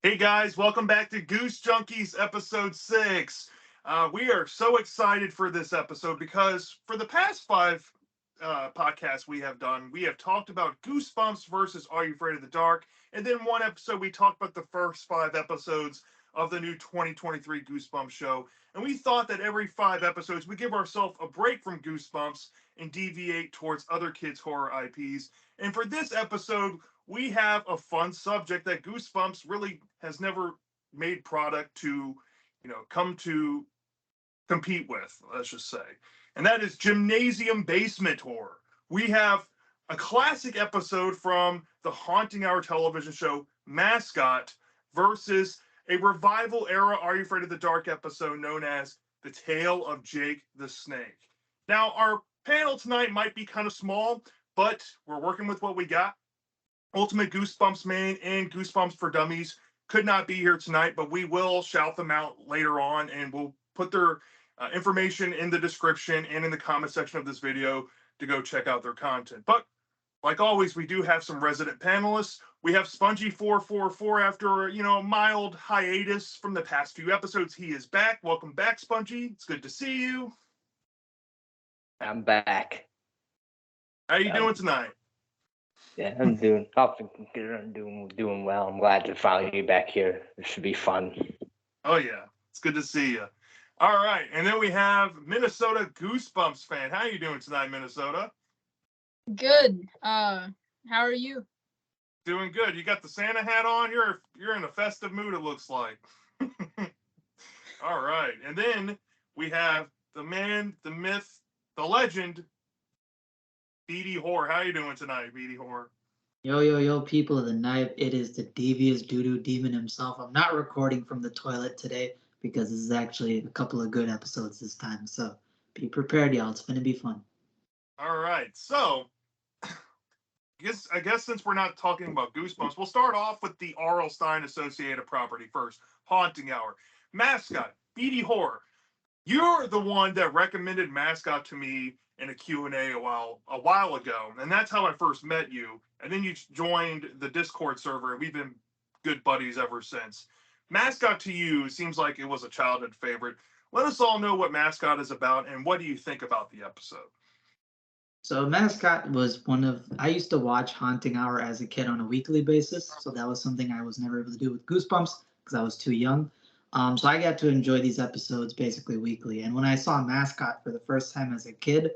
Hey guys, welcome back to Goosejunkies episode 6. We are so excited for this episode because for the past five podcasts we have done, we have talked about Goosebumps versus Are You Afraid of the Dark? And then one episode we talked about the first five episodes of the new 2023 Goosebumps show. And we thought that every five episodes we give ourselves a break from Goosebumps and deviate towards other kids' horror IPs. And for this episode, we have a fun subject that Goosebumps really has never made product to, come to compete with, let's just say. And that is gymnasium basement horror. We have a classic episode from the Haunting Hour television show Mascot versus a revival era Are You Afraid of the Dark episode known as The Tale of Jake the Snake. Now, our panel tonight might be kind of small, but we're working with what we got. Ultimate Goosebumps main and Goosebumps for Dummies could not be here tonight, but we will shout them out later on and we'll put their information in the description and in the comment section of this video to go check out their content. But like always, we do have some resident panelists. We have Spongy444 after, a mild hiatus from the past few episodes. He is back. Welcome back, Spongy. It's good to see you. I'm back. How you doing tonight? Yeah, I'm doing well. I'm glad to finally be back here. This should be fun. Oh yeah, it's good to see you. All right, and then we have Minnesota Goosebumps fan. How you doing tonight, Minnesota? Good. How are you? Doing good. You got the Santa hat on. You're in a festive mood. It looks like. All right, and then we have the man, the myth, the legend, BD Horror. How you doing tonight, BD Horror? Yo, people of the night. It is the devious doo-doo demon himself. I'm not recording from the toilet today because this is actually a couple of good episodes this time. So be prepared, y'all. It's going to be fun. All right. So I guess since we're not talking about Goosebumps, we'll start off with the R.L. Stine associated property first. Haunting Hour. Mascot. BD Horror. You're the one that recommended Mascot to me in a Q&A a while ago, and that's how I first met you. And then you joined the Discord server, and we've been good buddies ever since. Mascot to you seems like it was a childhood favorite. Let us all know what Mascot is about, and what do you think about the episode? So Mascot was I used to watch Haunting Hour as a kid on a weekly basis, so that was something I was never able to do with Goosebumps because I was too young. So I got to enjoy these episodes basically weekly. And when I saw Mascot for the first time as a kid,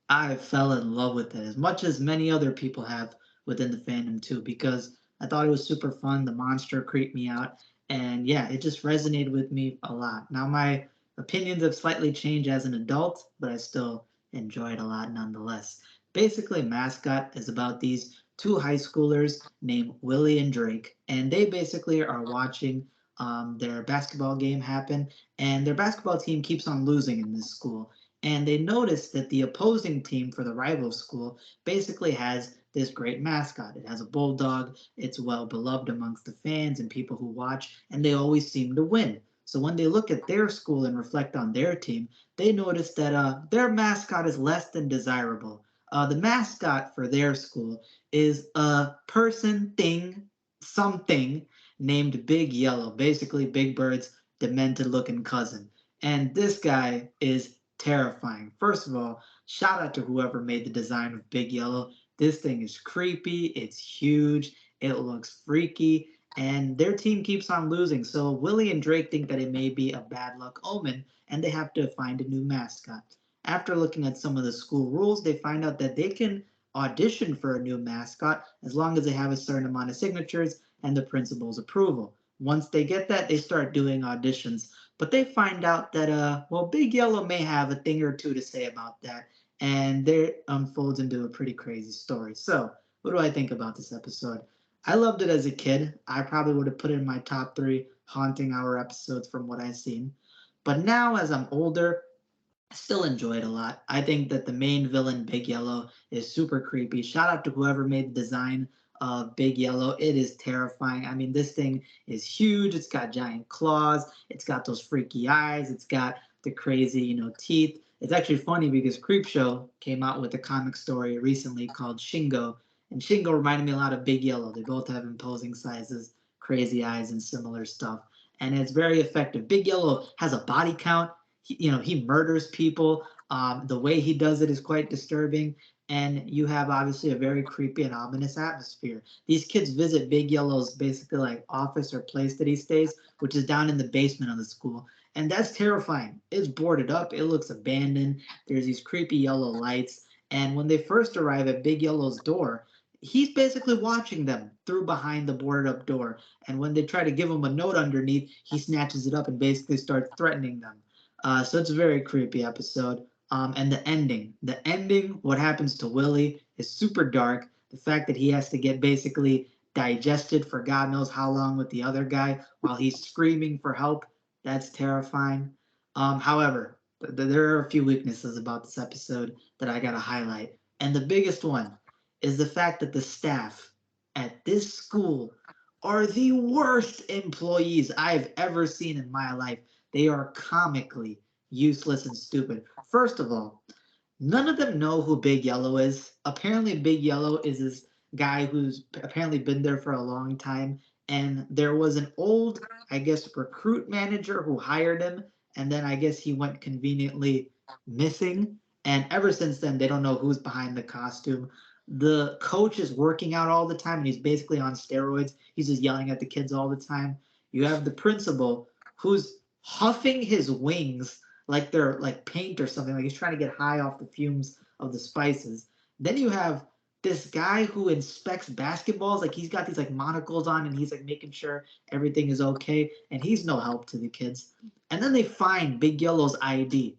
I fell in love with it, as much as many other people have within the fandom too, because I thought it was super fun. The monster creeped me out. And yeah, it just resonated with me a lot. Now, my opinions have slightly changed as an adult, but I still enjoy it a lot nonetheless. Basically, Mascot is about these two high schoolers named Willie and Drake, and they basically are watching their basketball game happen, and their basketball team keeps on losing in this school. And they notice that the opposing team for the rival school basically has this great mascot. It has a bulldog. It's well beloved amongst the fans and people who watch, and they always seem to win. So when they look at their school and reflect on their team, they notice that their mascot is less than desirable. The mascot for their school is a person, thing, something named Big Yellow, basically Big Bird's demented looking cousin. And this guy is terrifying. First of all, shout out to whoever made the design of Big Yellow. This thing is creepy, it's huge, it looks freaky, and their team keeps on losing. So Willie and Drake think that it may be a bad luck omen, and they have to find a new mascot. After looking at some of the school rules, they find out that they can audition for a new mascot as long as they have a certain amount of signatures and the principal's approval. Once they get that, they start doing auditions. But they find out that, Big Yellow may have a thing or two to say about that. And there unfolds into a pretty crazy story. So, what do I think about this episode? I loved it as a kid. I probably would have put it in my top 3 Haunting Hour episodes from what I've seen. But now, as I'm older, I still enjoy it a lot. I think that the main villain, Big Yellow, is super creepy. Shout out to whoever made the design of Big Yellow. It is terrifying. I mean, this thing is huge. It's got giant claws. It's got those freaky eyes. It's got the crazy, teeth. It's actually funny because Creepshow came out with a comic story recently called Shingo. And Shingo reminded me a lot of Big Yellow. They both have imposing sizes, crazy eyes and similar stuff. And it's very effective. Big Yellow has a body count. He murders people. The way he does it is quite disturbing. And you have obviously a very creepy and ominous atmosphere. These kids visit Big Yellow's basically like office or place that he stays, which is down in the basement of the school. And that's terrifying. It's boarded up. It looks abandoned. There's these creepy yellow lights. And when they first arrive at Big Yellow's door, he's basically watching them through behind the boarded up door. And when they try to give him a note underneath, he snatches it up and basically starts threatening them. So it's a very creepy episode. And the ending, what happens to Willie is super dark. The fact that he has to get basically digested for God knows how long with the other guy while he's screaming for help, that's terrifying. However, there are a few weaknesses about this episode that I gotta highlight. And the biggest one is the fact that the staff at this school are the worst employees I've ever seen in my life. They are comically useless and stupid. First of all, none of them know who Big Yellow is. Apparently, Big Yellow is this guy who's apparently been there for a long time. And there was an old, I guess, recruit manager who hired him. And then I guess he went conveniently missing. And ever since then, they don't know who's behind the costume. The coach is working out all the time and he's basically on steroids. He's just yelling at the kids all the time. You have the principal who's huffing his wings like they're like paint or something, like he's trying to get high off the fumes of the spices. Then you have this guy who inspects basketballs, like he's got these like monocles on and he's like making sure everything is okay, and he's no help to the kids. And then they find Big Yellow's ID.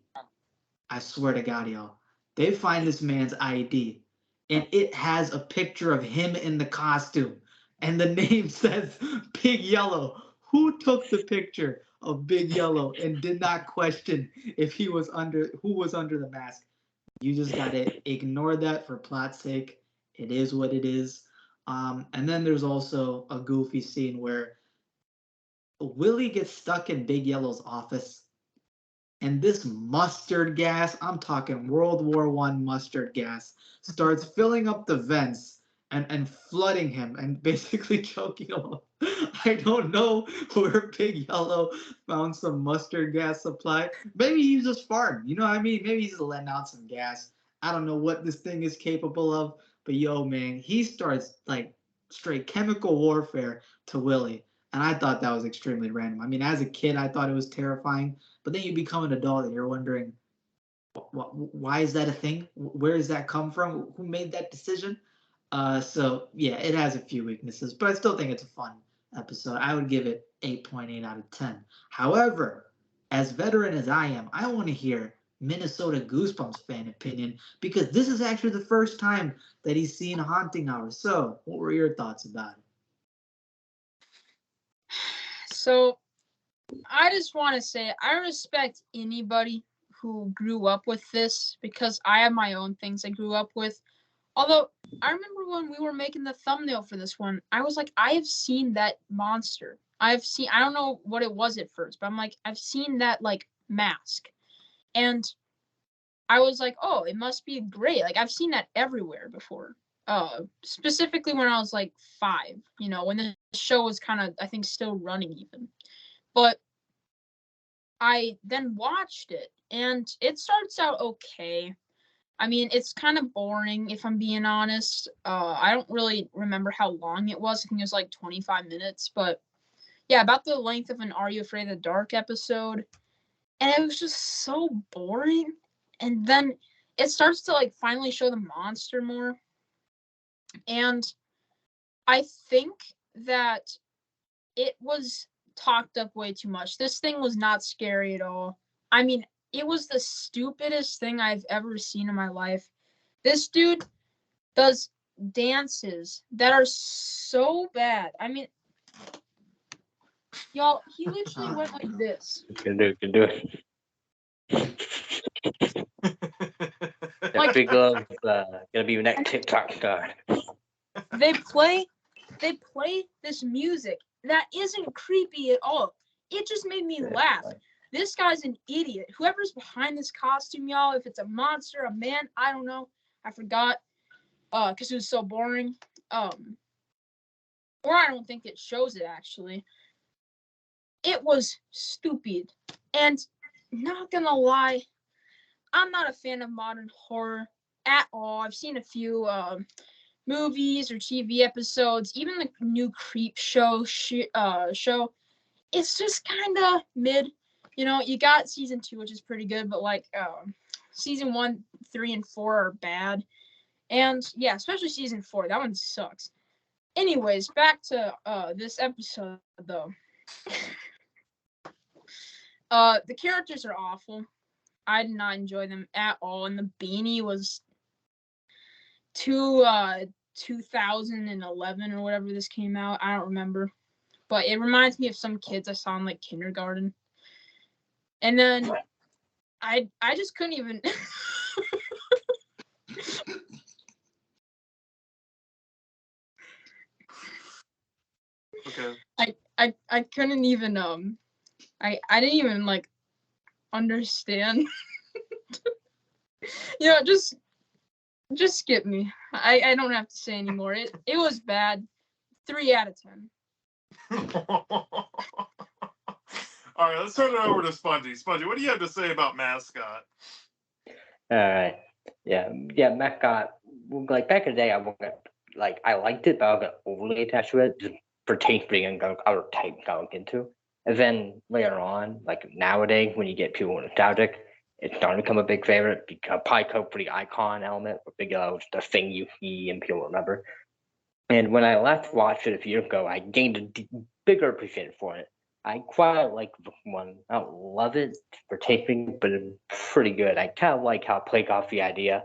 I swear to God, y'all. They find this man's ID and it has a picture of him in the costume. And the name says Big Yellow. Who took the picture of Big Yellow and did not question if he was who was under the mask? You just gotta ignore that for plot's sake. It is what it is. And then there's also a goofy scene where Willie gets stuck in Big Yellow's office and this mustard gas, I'm talking World War One mustard gas, starts filling up the vents and flooding him and basically choking him up. I don't know where Big Yellow found some mustard gas supply. Maybe he's just farting, you know what I mean? Maybe he's just letting out some gas. I don't know what this thing is capable of, but yo, man, he starts like straight chemical warfare to Willie. And I thought that was extremely random. I mean, as a kid, I thought it was terrifying. But then you become an adult and you're wondering, why is that a thing? Where does that come from? Who made that decision? So yeah, it has a few weaknesses, but I still think it's a fun episode. I would give it 8.8 out of 10. However, as veteran as I am, I want to hear Minnesota Goosebumps fan opinion because this is actually the first time that he's seen Haunting Hour. So what were your thoughts about it? So I just want to say I respect anybody who grew up with this because I have my own things I grew up with. Although I remember when we were making the thumbnail for this one, I was like, I have seen that monster. I don't know what it was at first, but I'm like, I've seen that like mask. And I was like, oh, it must be great. Like I've seen that everywhere before. Specifically when I was like 5, when the show was kind of, I think, still running even. But I then watched it and it starts out okay. I mean, it's kind of boring if I'm being honest. I don't really remember how long it was. I think it was like 25 minutes, but yeah, about the length of an Are You Afraid of the Dark episode. And it was just so boring. And then it starts to like finally show the monster more. And I think that it was talked up way too much. This thing was not scary at all. I mean, it was the stupidest thing I've ever seen in my life. This dude does dances that are so bad. I mean, y'all, he literally went like this. You can do it. That big love gonna be your next TikTok star. They play this music that isn't creepy at all. It just made me laugh. This guy's an idiot. Whoever's behind this costume, y'all, if it's a monster, a man, I don't know. I forgot. Because it was so boring. Or or I don't think it shows it actually. It was stupid. And not gonna lie, I'm not a fan of modern horror at all. I've seen a few movies or TV episodes, even the new Creep show. It's just kind of mid. You know, you got season 2, which is pretty good, but like season 1, 3, and 4 are bad. And yeah, especially season 4, that one sucks. Anyways, back to this episode though. The characters are awful. I did not enjoy them at all, and the beanie was 2011 or whatever this came out. I don't remember, but it reminds me of some kids I saw in like kindergarten. And then I just couldn't even. Okay. I couldn't even I didn't even like understand. Just skip me. I don't have to say anymore. It was bad. 3 out of 10. All right, let's turn it over to Spongy. Spongy, what do you have to say about Mascot? All right. Yeah, Mascot. Like back in the day, I wasn't like I liked it, but I wasn't overly attached to it just for taping and other type going into. And then later on, like nowadays, when you get people nostalgic, it's starting to become a big favorite because probably for the icon element, or big the thing you see and people remember. And when I last watched it a few years ago, I gained a bigger appreciation for it. I quite like the one. I don't love it for taping, but it's pretty good. I kind of like how it played off the idea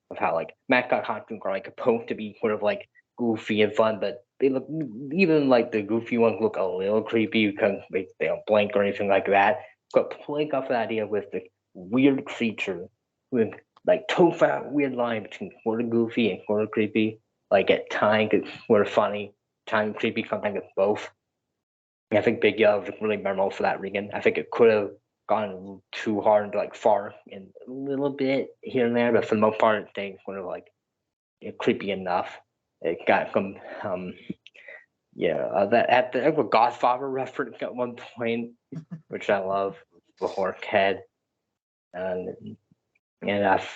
of how like mascot costumes are like supposed to be sort of like goofy and fun, but they look even like the goofy ones look a little creepy because they don't blink or anything like that. But playing off the idea with the weird creature with like total weird line between sort of goofy and sort of creepy. Like at times it's sort of funny, times creepy, sometimes it's both. And I think Big Yellow was really memorable for that reason. I think it could have gone too hard into like far and a little bit here and there, but for the most part, things were like creepy enough. It got some, that at the Godfather reference at one point, which I love, the horse head, and I've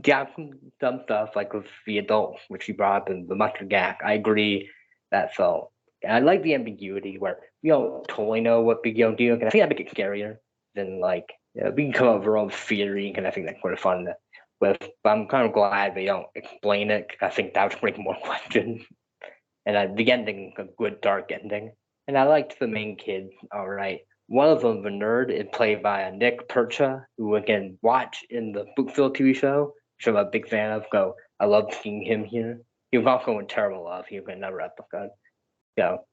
got some stuff like with the adult, which you brought up, and the mustard gas. I agree that felt. I like the ambiguity where we don't totally know what Big Yo do, and I think that makes it scarier than like we can come up with our own theory, and I think that's sort of fun with. But I'm kind of glad they don't explain it. I think that would bring more questions. And the ending, a good dark ending. And I liked the main kid. All right. One of them, the nerd, is played by Nick Percha, who we can watch in the Bookfield TV show, which I'm a big fan of. I love seeing him here. He was also in Terrible Love. He was in another episode. So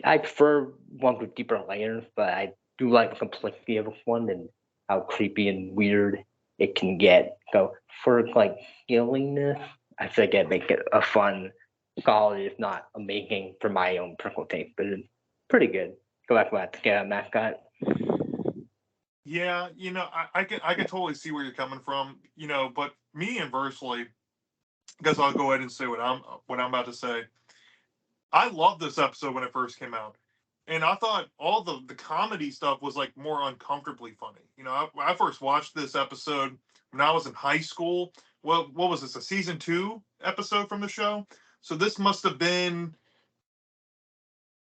I prefer one with deeper layers, but I do like the complexity of this one and how creepy and weird it can get. So for like scaliness, I think it make it a fun quality, if not amazing for my own personal taste, but it's pretty good. Go back to get a mascot. Yeah, I can totally see where you're coming from, but me inversely, because I'll go ahead and say what I'm about to say. I loved this episode when it first came out. And I thought all the comedy stuff was like more uncomfortably funny. I first watched this episode when I was in high school. What was this? A season 2 episode from the show? So this must have been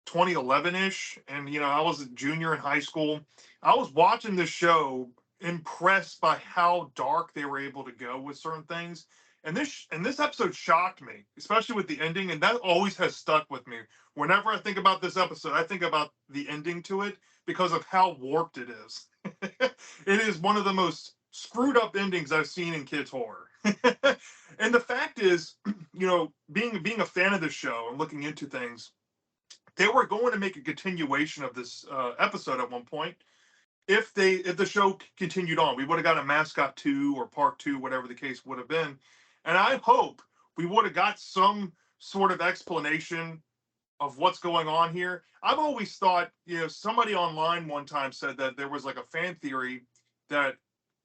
2011-ish, and I was a junior in high school. I was watching this show, impressed by how dark they were able to go with certain things. And this episode shocked me, especially with the ending, and that always has stuck with me. Whenever I think about this episode, I think about the ending to it because of how warped it is. It is one of the most screwed up endings I've seen in kids horror. And the fact is, being a fan of the show and looking into things, they were going to make a continuation of this episode at one point. If the show continued on, we would have got a Mascot 2 or Part 2, whatever the case would have been. And I hope we would have got some sort of explanation of what's going on here. I've always thought, somebody online one time said that there was like a fan theory that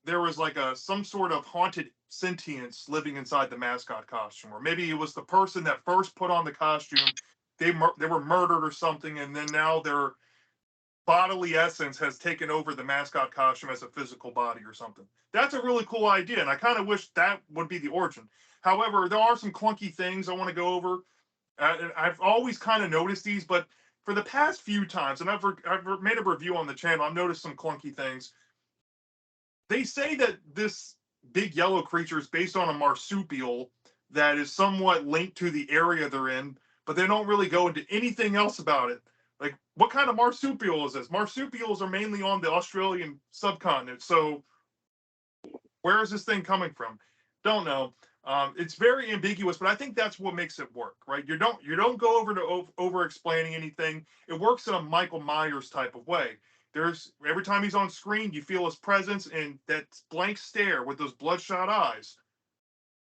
there was like some sort of haunted sentience living inside the Mascot costume, or maybe it was the person that first put on the costume they were murdered or something, and then now their bodily essence has taken over the mascot costume as a physical body or something. That's a really cool idea, and I kind of wish that would be the origin. However, there are some clunky things I want to go over. I've always kind of noticed these, but for the past few times, and I've made a review on the channel, I've noticed some clunky things. They say that this big yellow creature is based on a marsupial that is somewhat linked to the area they're in, but they don't really go into anything else about it. Like, what kind of marsupial is this? Marsupials are mainly on the Australian subcontinent, so where is this thing coming from? Don't know. It's very ambiguous, but I think that's what makes it work, right? You don't go over to over explaining anything. It works in a Michael Myers type of way. There's every time he's on screen, you feel his presence, and that blank stare with those bloodshot eyes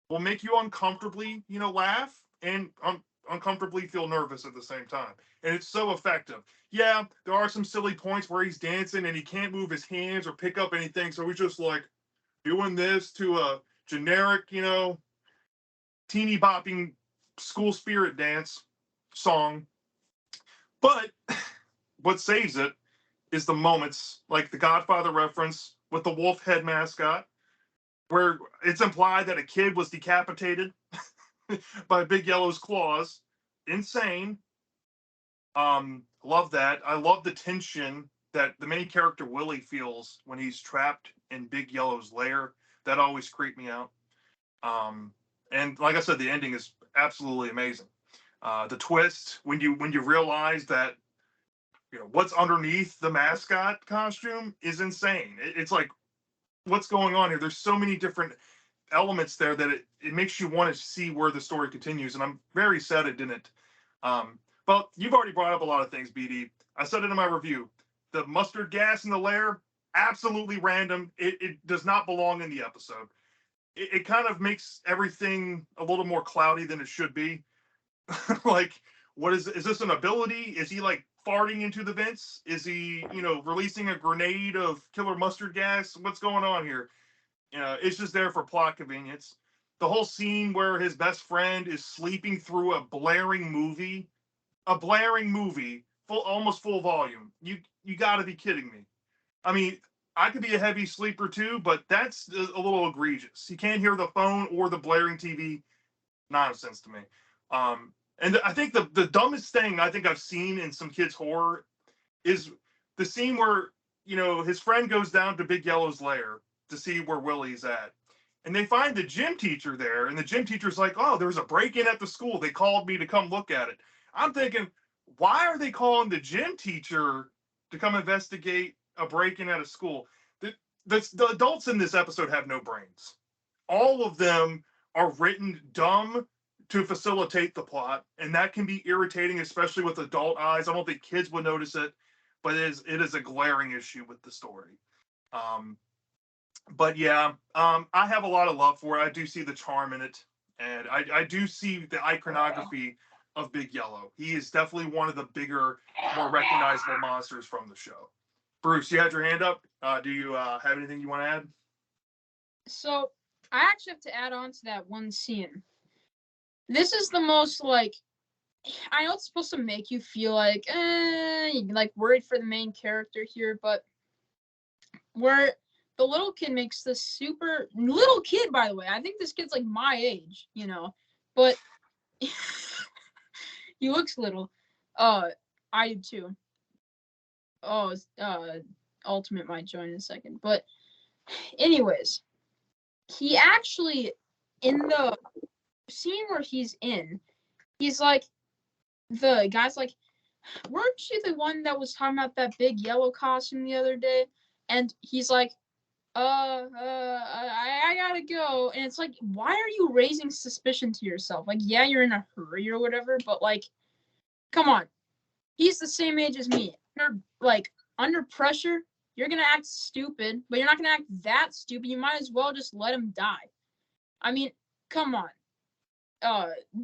will make you uncomfortably, laugh and uncomfortably feel nervous at the same time. And it's so effective. Yeah, there are some silly points where he's dancing and he can't move his hands or pick up anything, so he's just like doing this to a generic, teeny bopping school spirit dance song. But what saves it is the moments like the Godfather reference with the wolf head mascot, where it's implied that a kid was decapitated by Big Yellow's claws. Insane. Love that. I love the tension that the main character Willie feels when he's trapped in Big Yellow's lair. That always creeped me out. And like I said, the ending is absolutely amazing. The twist when you realize that what's underneath the mascot costume is insane. It's like, what's going on here? There's so many different elements there that it makes you want to see where the story continues, and I'm very sad it didn't. But you've already brought up a lot of things, BD. I said it in my review. The mustard gas in the lair, absolutely random. It does not belong in the episode. It kind of makes everything a little more cloudy than it should be. Like, what is this an ability? Is he like farting into the vents? Is he, releasing a grenade of killer mustard gas? What's going on here? It's just there for plot convenience. The whole scene where his best friend is sleeping through a blaring movie, almost full volume. You got to be kidding me. I mean, I could be a heavy sleeper too, but that's a little egregious. You can't hear the phone or the blaring TV. Nonsense to me. And I think the dumbest thing I think I've seen in some kids' horror is the scene where, his friend goes down to Big Yellow's lair to see where Willie's at. And they find the gym teacher there, and the gym teacher's like, oh, there's a break-in at the school. They called me to come look at it. I'm thinking, why are they calling the gym teacher to come investigate a break-in at a school? The adults in this episode have no brains. All of them are written dumb to facilitate the plot, and that can be irritating, especially with adult eyes. I don't think kids would notice it, but it is a glaring issue with the story. But yeah, I have a lot of love for it. I do see the charm in it, and I do see the iconography of Big Yellow. He is definitely one of the bigger, more recognizable monsters from the show. Bruce, you had your hand up. Do you have anything you want to add? So I actually have to add on to that one scene. This is the most, like, I know it's supposed to make you feel like worried for the main character here, but where the little kid makes this super little kid, by the way. I think this kid's like my age, but he looks little. I do too. Oh, Ultimate might join in a second, but anyways, he actually in the scene where he's like, the guy's like, weren't you the one that was talking about that big yellow costume the other day? And he's like, I gotta go. And it's like, why are you raising suspicion to yourself? Like, yeah, you're in a hurry or whatever, but like, come on. He's the same age as me. You're like under pressure. You're gonna act stupid, but you're not gonna act that stupid. You might as well just let him die. I mean, come on.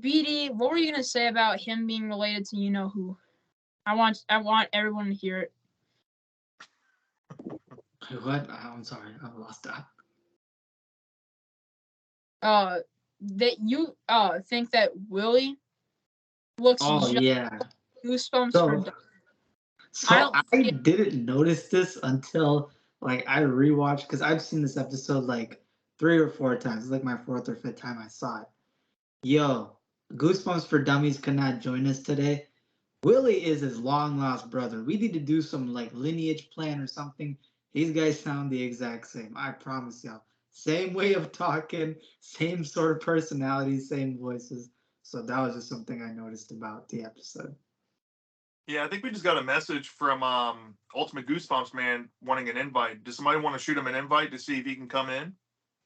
BD, what were you gonna say about him being related to who? I want everyone to hear it. What? I'm sorry, I lost that. That you think that Willie looks Oh just yeah. Goosebumps for So dummies. I so don't I see it. didn't notice this until like I rewatched because I've seen this episode like 3 or 4 times. It's like my fourth or fifth time I saw it. Yo, Goosebumps for Dummies could not join us today. Willie is his long lost brother. We need to do some like lineage plan or something. These guys sound the exact same. I promise y'all. Same way of talking, same sort of personalities, same voices. So that was just something I noticed about the episode. Yeah, I think we just got a message from Ultimate Goosebumps man wanting an invite. Does somebody want to shoot him an invite to see if he can come in?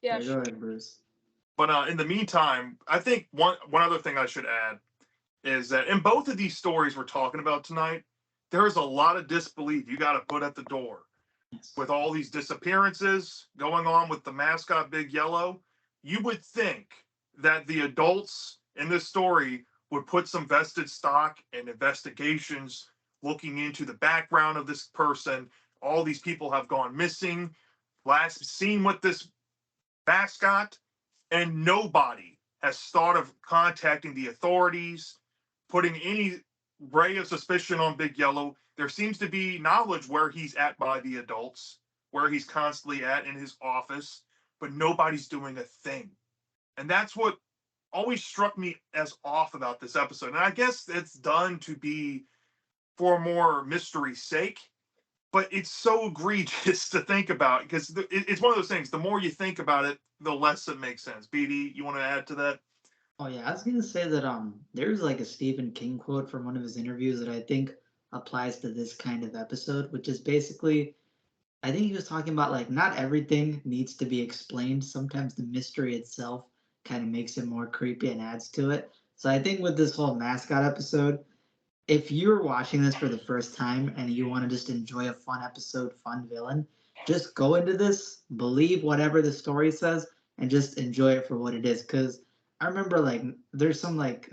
Yeah, Yeah, go ahead, Bruce. But in the meantime, I think one other thing I should add is that in both of these stories we're talking about tonight, there is a lot of disbelief you got to put at the door. Yes. With all these disappearances going on with the mascot Big Yellow, you would think that the adults in this story would put some vested stock in investigations looking into the background of this person. All these people have gone missing, last seen with this mascot, and nobody has thought of contacting the authorities, putting any ray of suspicion on Big Yellow. There seems to be knowledge where he's at by the adults, where he's constantly at in his office, but nobody's doing a thing. And that's what always struck me as off about this episode. And I guess it's done to be for more mystery's sake, but it's so egregious to think about because it's one of those things. The more you think about it, the less it makes sense. BD, you want to add to that? Oh yeah, I was gonna say that there's like a Stephen King quote from one of his interviews that I think applies to this kind of episode, which is basically I think he was talking about like not everything needs to be explained. Sometimes the mystery itself kind of makes it more creepy and adds to it. So I think with this whole mascot episode, if you're watching this for the first time and you want to just enjoy a fun episode, fun villain, just go into this, believe whatever the story says, and just enjoy it for what it is. Because I remember like there's some like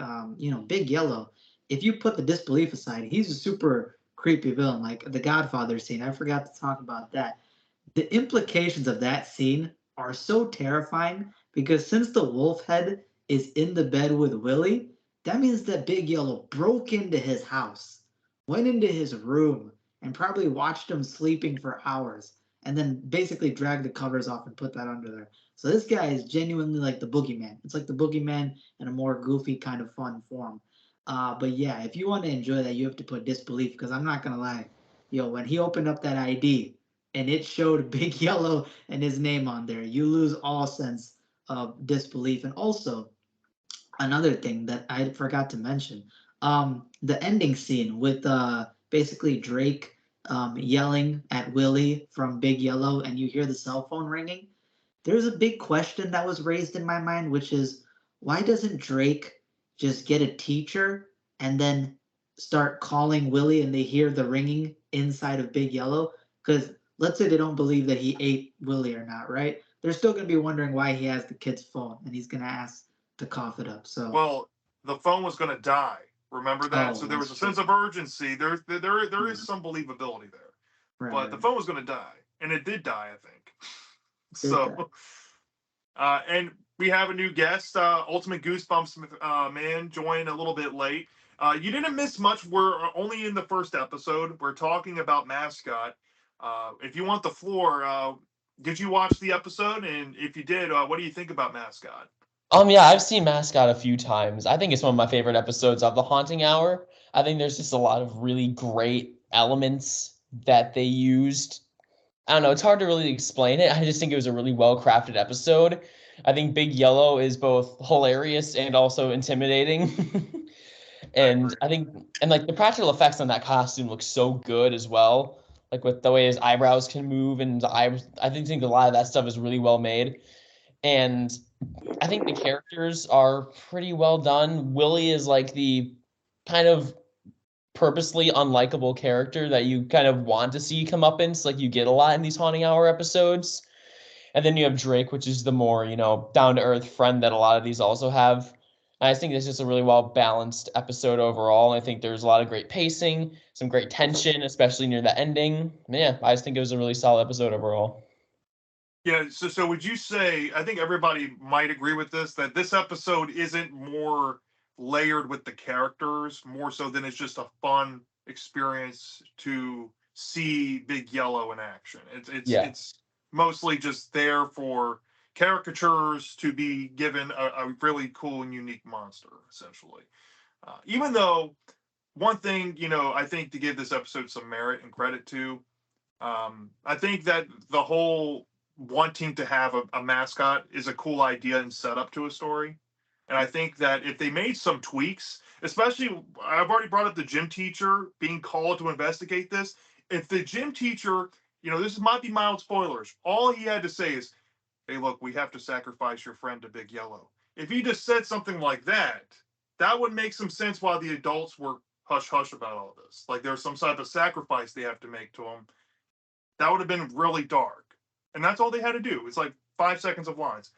Big Yellow. If you put the disbelief aside, he's a super creepy villain, like the Godfather scene. I forgot to talk about that. The implications of that scene are so terrifying because since the wolf head is in the bed with Willie, that means that Big Yellow broke into his house, went into his room, and probably watched him sleeping for hours, and then basically dragged the covers off and put that under there. So this guy is genuinely like the boogeyman. It's like the boogeyman in a more goofy kind of fun form. But yeah, if you want to enjoy that, you have to put disbelief because I'm not gonna lie, when he opened up that ID and it showed Big Yellow and his name on there, you lose all sense of disbelief. And also, another thing that I forgot to mention, the ending scene with basically Drake yelling at Willie from Big Yellow, and you hear the cell phone ringing. There's a big question that was raised in my mind, which is why doesn't Drake just get a teacher and then start calling Willie and they hear the ringing inside of Big Yellow? Because let's say they don't believe that he ate Willie or not, right? They're still going to be wondering why he has the kid's phone and he's going to ask to cough it up. So, Well, the phone was going to die. Remember that? oh, So there was that's a true. sense of urgency. There is Mhm. some believability there, Right, but the right. phone was going to die, and it did die, I think. Did that. So, and we have a new guest, Ultimate Goosebumps man, joined a little bit late. You didn't miss much. We're only in the first episode. We're talking about Mascot. If you want the floor, did you watch the episode? And if you did, what do you think about Mascot? Yeah, I've seen Mascot a few times. I think it's one of my favorite episodes of The Haunting Hour. I think there's just a lot of really great elements that they used. I don't know, it's hard to really explain it. I just think it was a really well-crafted episode. I think Big Yellow is both hilarious and also intimidating. And I think like the practical effects on that costume look so good as well. Like with the way his eyebrows can move and I think a lot of that stuff is really well made. And I think the characters are pretty well done. Willie is like the kind of purposely unlikable character that you kind of want to see come up in. It's like you get a lot in these Haunting Hour episodes. And then you have Drake, which is the more, down to earth friend that a lot of these also have. I think it's just a really well balanced episode overall. I think there's a lot of great pacing, some great tension, especially near the ending. Yeah, I just think it was a really solid episode overall. Yeah, so would you say, I think everybody might agree with this, that this episode isn't more layered with the characters more so than it's just a fun experience to see Big Yellow in action. It's mostly just there for caricatures to be given a really cool and unique monster, essentially. Even though one thing, I think to give this episode some merit and credit to, I think that the whole wanting to have a mascot is a cool idea and setup to a story. And I think that if they made some tweaks, especially, I've already brought up the gym teacher being called to investigate this. If the gym teacher, this might be mild spoilers, all he had to say is, hey, look, we have to sacrifice your friend to Big Yellow. If he just said something like that, that would make some sense why the adults were hush hush about all this. Like there's some type of sacrifice they have to make to him. That would have been really dark. And that's all they had to do. It's like 5 seconds of lines.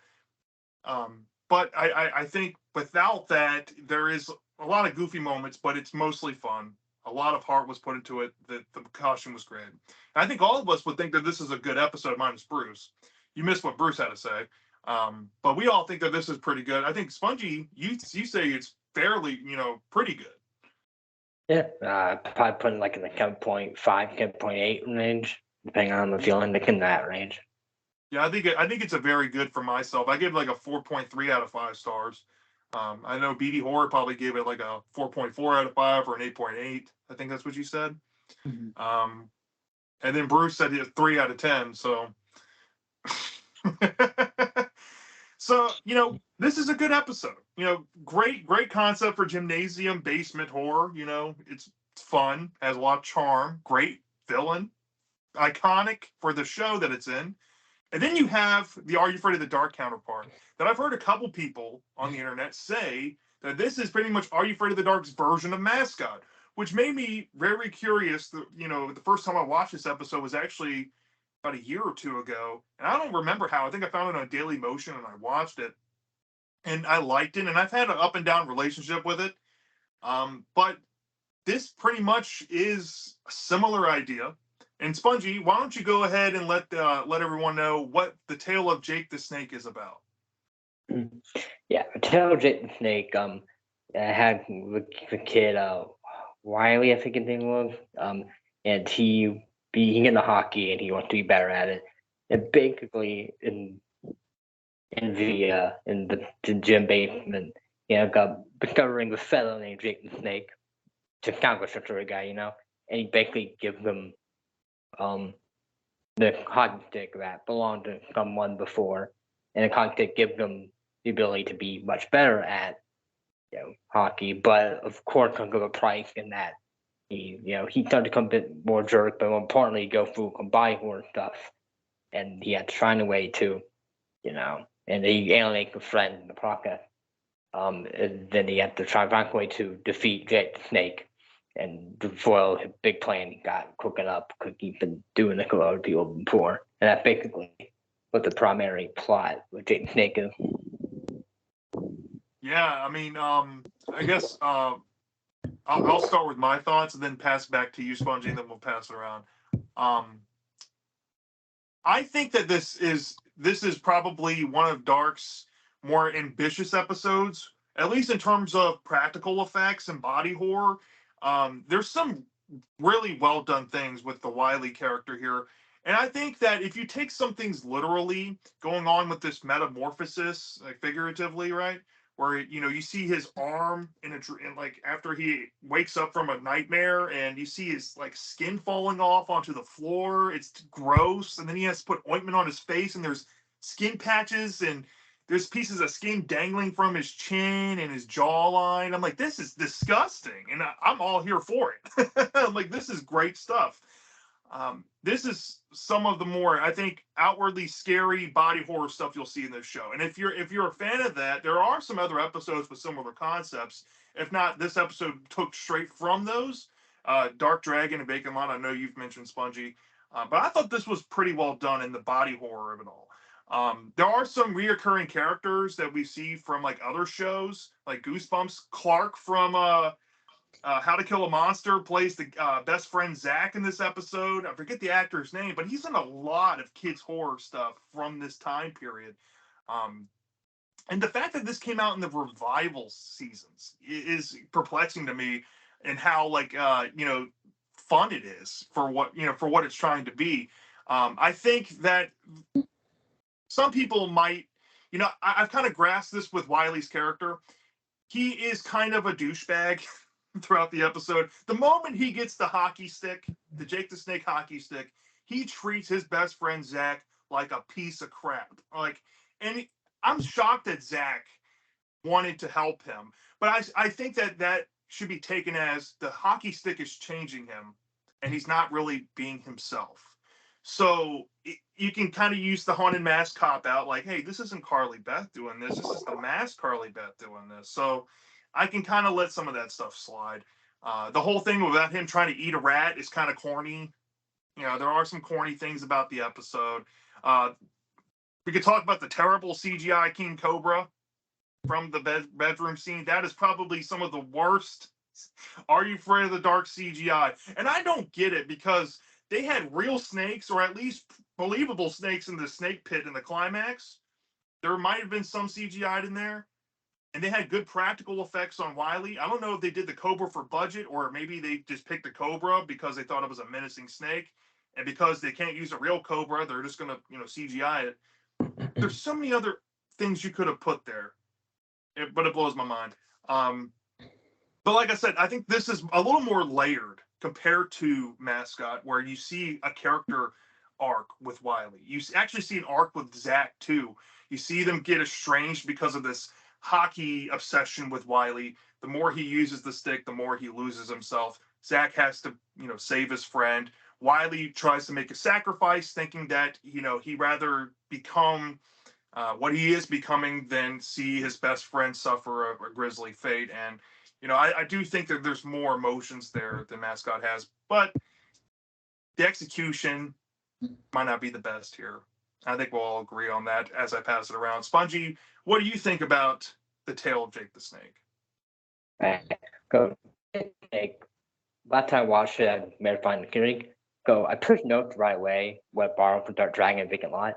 But I think without that, there is a lot of goofy moments, but it's mostly fun. A lot of heart was put into it. The caution was great. And I think all of us would think that this is a good episode, minus Bruce. You missed what Bruce had to say. But we all think that this is pretty good. I think Spongy, you say it's fairly, pretty good. Yeah, probably putting like in the 10.5, 10.8 range, depending on the feeling, like in that range. Yeah, I think it's a very good for myself. I give it like a 4.3 out of 5 stars. I know BD Horror probably gave it like a 4.4 out of 5 or an 8.8. I think that's what you said. Mm-hmm. And then Bruce said 3 out of 10. So, so this is a good episode. Great concept for gymnasium basement horror. It's fun, has a lot of charm, great villain, iconic for the show that it's in. And then you have the Are You Afraid of the Dark counterpart that I've heard a couple people on the internet say that this is pretty much Are You Afraid of the Dark's version of Mascot, which made me very curious. The first time I watched this episode was actually about a year or two ago. And I don't remember how. I think I found it on Daily Motion and I watched it. And I liked it. And I've had an up and down relationship with it. But this pretty much is a similar idea. And Spongy, why don't you go ahead and let everyone know what the Tale of Jake the Snake is about? Yeah, the Tale of Jake the Snake. I had the kid Wiley, I think his name was. And he into hockey and he wants to be better at it. And basically in the gym basement, got discovering the fellow named Jake the Snake, to kind of a such a guy, and he basically gives him the hockey stick that belonged to someone before, and the hockey stick gives him the ability to be much better at hockey, but of course comes with a price in that he started to become a bit more jerk, but more importantly go through some body horror stuff, and he had to find a way to, and he alienates a friend in the process. And then he had to try to find a way to defeat Jake the Snake and foil his big plan he got cooking up because he's been doing this with other people before. And that's basically what the primary plot with Jake the Snake is. Yeah, I mean, I guess I'll start with my thoughts and then pass back to you, Spongy, and then we'll pass it around. I think that this is probably one of Dark's more ambitious episodes, at least in terms of practical effects and body horror. There's some really well done things with the Wiley character here. And I think that if you take some things literally going on with this metamorphosis, like figuratively, right? Where you see his arm in like after he wakes up from a nightmare, and you see his like skin falling off onto the floor. It's gross, and then he has to put ointment on his face, and there's skin patches, and there's pieces of skin dangling from his chin and his jawline. I'm like, this is disgusting, and I'm all here for it. I'm like, this is great stuff. This is some of the more, I think, outwardly scary body horror stuff you'll see in this show. And if you're a fan of that, there are some other episodes with similar concepts. If not, this episode took straight from those. Dark Dragon and Bacon Lot, I know you've mentioned Spongy, but I thought this was pretty well done in the body horror of it all. There are some reoccurring characters that we see from like other shows, like Goosebumps. Clark from How to Kill a Monster plays the best friend Zach in this episode. I forget the actor's name, but he's in a lot of kids horror stuff from this time period. And the fact that this came out in the revival seasons is perplexing to me, and how fun it is for what it's trying to be. I think that some people might, I've kind of grasped this with Wiley's character. He is kind of a douchebag throughout the episode. The moment he gets the hockey stick, the Jake the Snake hockey stick, he treats his best friend Zach like a piece of crap. And I'm shocked that Zach wanted to help him, but I think that should be taken as the hockey stick is changing him, and he's not really being himself. So you can kind of use the haunted mask cop out, like, hey, this isn't Carly Beth doing this. This is the mask Carly Beth doing this. So I can kind of let some of that stuff slide. The whole thing about him trying to eat a rat is kind of corny. There are some corny things about the episode. We could talk about the terrible CGI King Cobra from the bedroom scene. That is probably some of the worst Are You Afraid of the Dark CGI. And I don't get it, because they had real snakes, or at least believable snakes, in the snake pit in the climax. There might have been some CGI in there, and they had good practical effects on Wiley. I don't know if they did the Cobra for budget, or maybe they just picked the Cobra because they thought it was a menacing snake, and because they can't use a real Cobra, they're just gonna CGI it. There's so many other things you could have put there, but it blows my mind. But like I said, I think this is a little more layered compared to Mascot, where you see a character arc with Wiley. You actually see an arc with Zach too. You see them get estranged because of this hockey obsession with Wiley. The more he uses the stick, the more he loses himself. Zach has to, save his friend. Wiley tries to make a sacrifice, thinking that, he'd rather become what he is becoming than see his best friend suffer a grisly fate. And, I do think that there's more emotions there than Mascot has, but the execution might not be the best here. I think we'll all agree on that as I pass it around. Spongy, what do you think about the tale of Jake the Snake? Go. Like, last time I watched it at Marathon Keurig, I took notes right away what borrowed from Dark Dragon and Vacant Lot.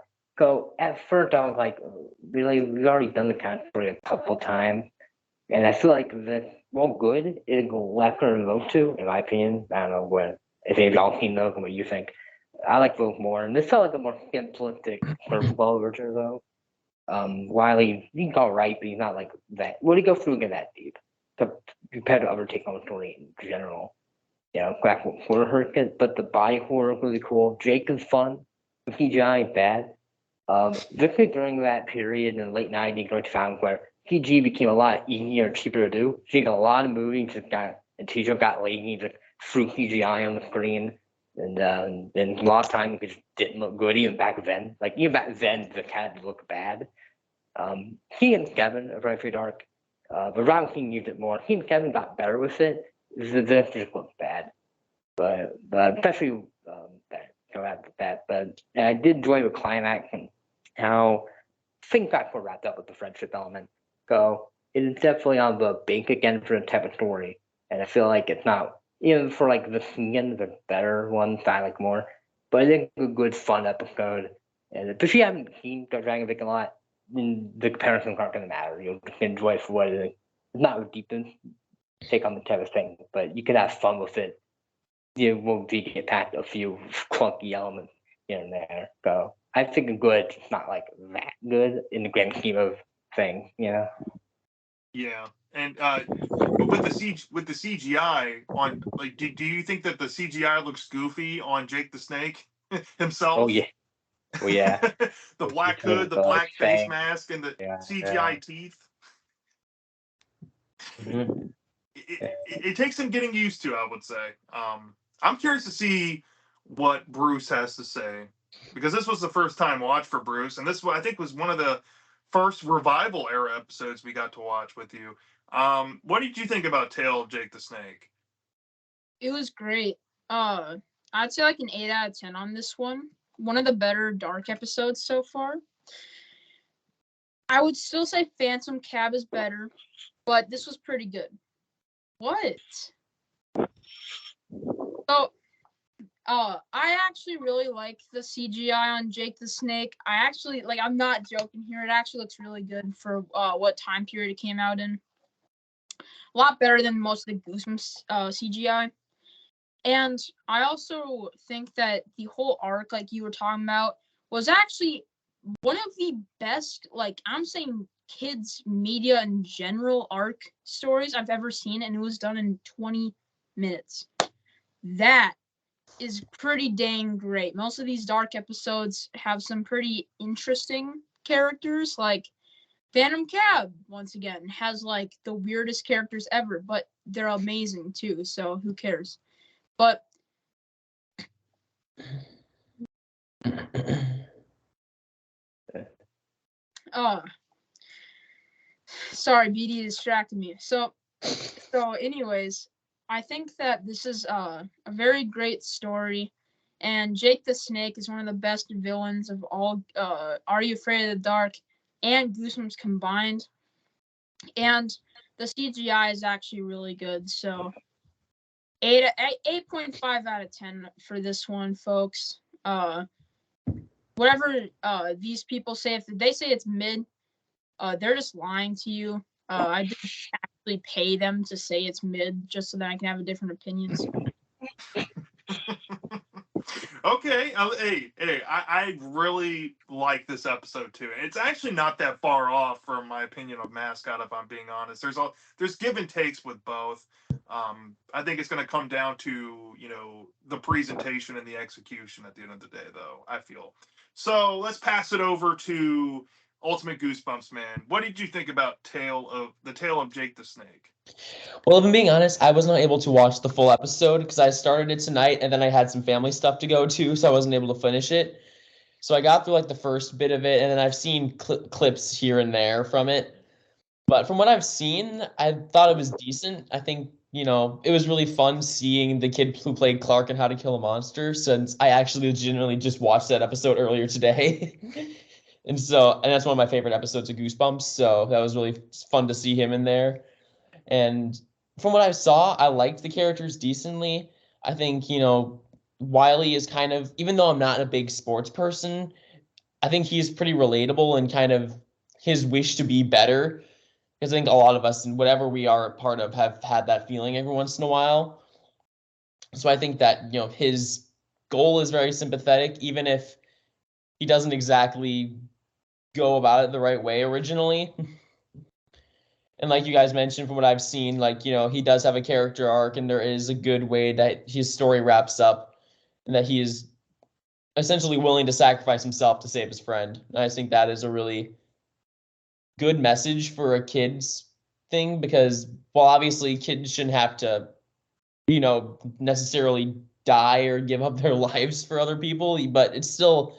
At first I was like, really, we've already done the kind of story a couple times. And I feel like good is lesser than those two, in my opinion. I don't know if any of y'all seen those and what you think. I like those more. And this felt like a more simplistic curveball version, though. Wiley, he's all right, but he's not like that. What did he go through again that deep? Compared to other take on the story in general. Crack horror hurt, but the body horror was really cool. Jake is fun. The CGI is bad. Especially during that period in the late 90s, early 2000s, where CG became a lot easier and cheaper to do. So you got a lot of movies and teacher got lazy, just threw CGI on the screen, and a lot of times it just didn't look good even back then. Like even back then, the cat looked bad. He and Kevin are very dark, but Ron King used it more. He and Kevin got better with it. This just looks bad, but especially that. But I did enjoy the climax and how things got more wrapped up with the friendship element. So it is definitely on the bank again for the type of story, and I feel like it's not even for like the scenes, the better ones that I like more. But I think it's a good fun episode, and if you haven't seen Dragon Vic a lot, then the comparisons aren't going to matter. You'll just enjoy it for what it is. It's not a deep take on the type of thing, but you can have fun with it. You won't get past a few clunky elements here and there. So I think good, it's not like that good in the grand scheme of things, Yeah, and but with the CGI on, like, do you think that the CGI looks goofy on Jake the Snake himself? Oh yeah, The black hood, the black face mask, and the CGI teeth. Mm-hmm. It takes some getting used to, I would say. I'm curious to see what Bruce has to say, because this was the first time watch for Bruce, and this I think was one of the first revival era episodes we got to watch with you. What did you think about Tale of Jake the Snake? It was great. I'd say like an 8 out of 10 on this one. One of the better dark episodes so far. I would still say Phantom Cab is better, but this was pretty good. What? So, I actually really like the CGI on Jake the Snake. I actually like. I'm not joking here. It actually looks really good for what time period it came out in. A lot better than most of the Goosebumps CGI. And I also think that the whole arc, like you were talking about, was actually one of the best, like I'm saying, kids media in general arc stories I've ever seen, and it was done in 20 minutes. That is pretty dang great. Most of these dark episodes have some pretty interesting characters, like Phantom Cab, once again, has like the weirdest characters ever, but they're amazing too, so who cares? But uh sorry, BD distracted me. So anyways, I think that this is a very great story, and Jake the Snake is one of the best villains of all Are You Afraid of the Dark and Goosebumps combined. And the CGI is actually really good. So 8.5 out of 10 for this one, folks. Whatever these people say, if they say it's mid, they're just lying to you. I did actually pay them to say it's mid just so that I can have a different opinions. Okay, I really like this episode too. It's actually not that far off from my opinion of Mascot, if I'm being honest. There's give and takes with both. I think it's going to come down to the presentation and the execution at the end of the day, though. I feel so. Let's pass it over to Ultimate Goosebumps, man. What did you think about the Tale of Jake the Snake? Well, if I'm being honest, I was not able to watch the full episode because I started it tonight and then I had some family stuff to go to, so I wasn't able to finish it. So I got through like the first bit of it, and then I've seen clips here and there from it. But from what I've seen, I thought it was decent. I think, it was really fun seeing the kid who played Clark in How to Kill a Monster, since I actually legitimately just watched that episode earlier today. And that's one of my favorite episodes of Goosebumps, so that was really fun to see him in there. And from what I saw, I liked the characters decently. I think, Wiley is kind of, even though I'm not a big sports person, I think he's pretty relatable and kind of his wish to be better. Because I think a lot of us, and whatever we are a part of, have had that feeling every once in a while. So I think that, his goal is very sympathetic, even if he doesn't exactly go about it the right way originally. And like you guys mentioned, from what I've seen, like, he does have a character arc, and there is a good way that his story wraps up, and that he is essentially willing to sacrifice himself to save his friend. And I think that is a really good message for a kid's thing, because while obviously kids shouldn't have to, necessarily die or give up their lives for other people, but it's still,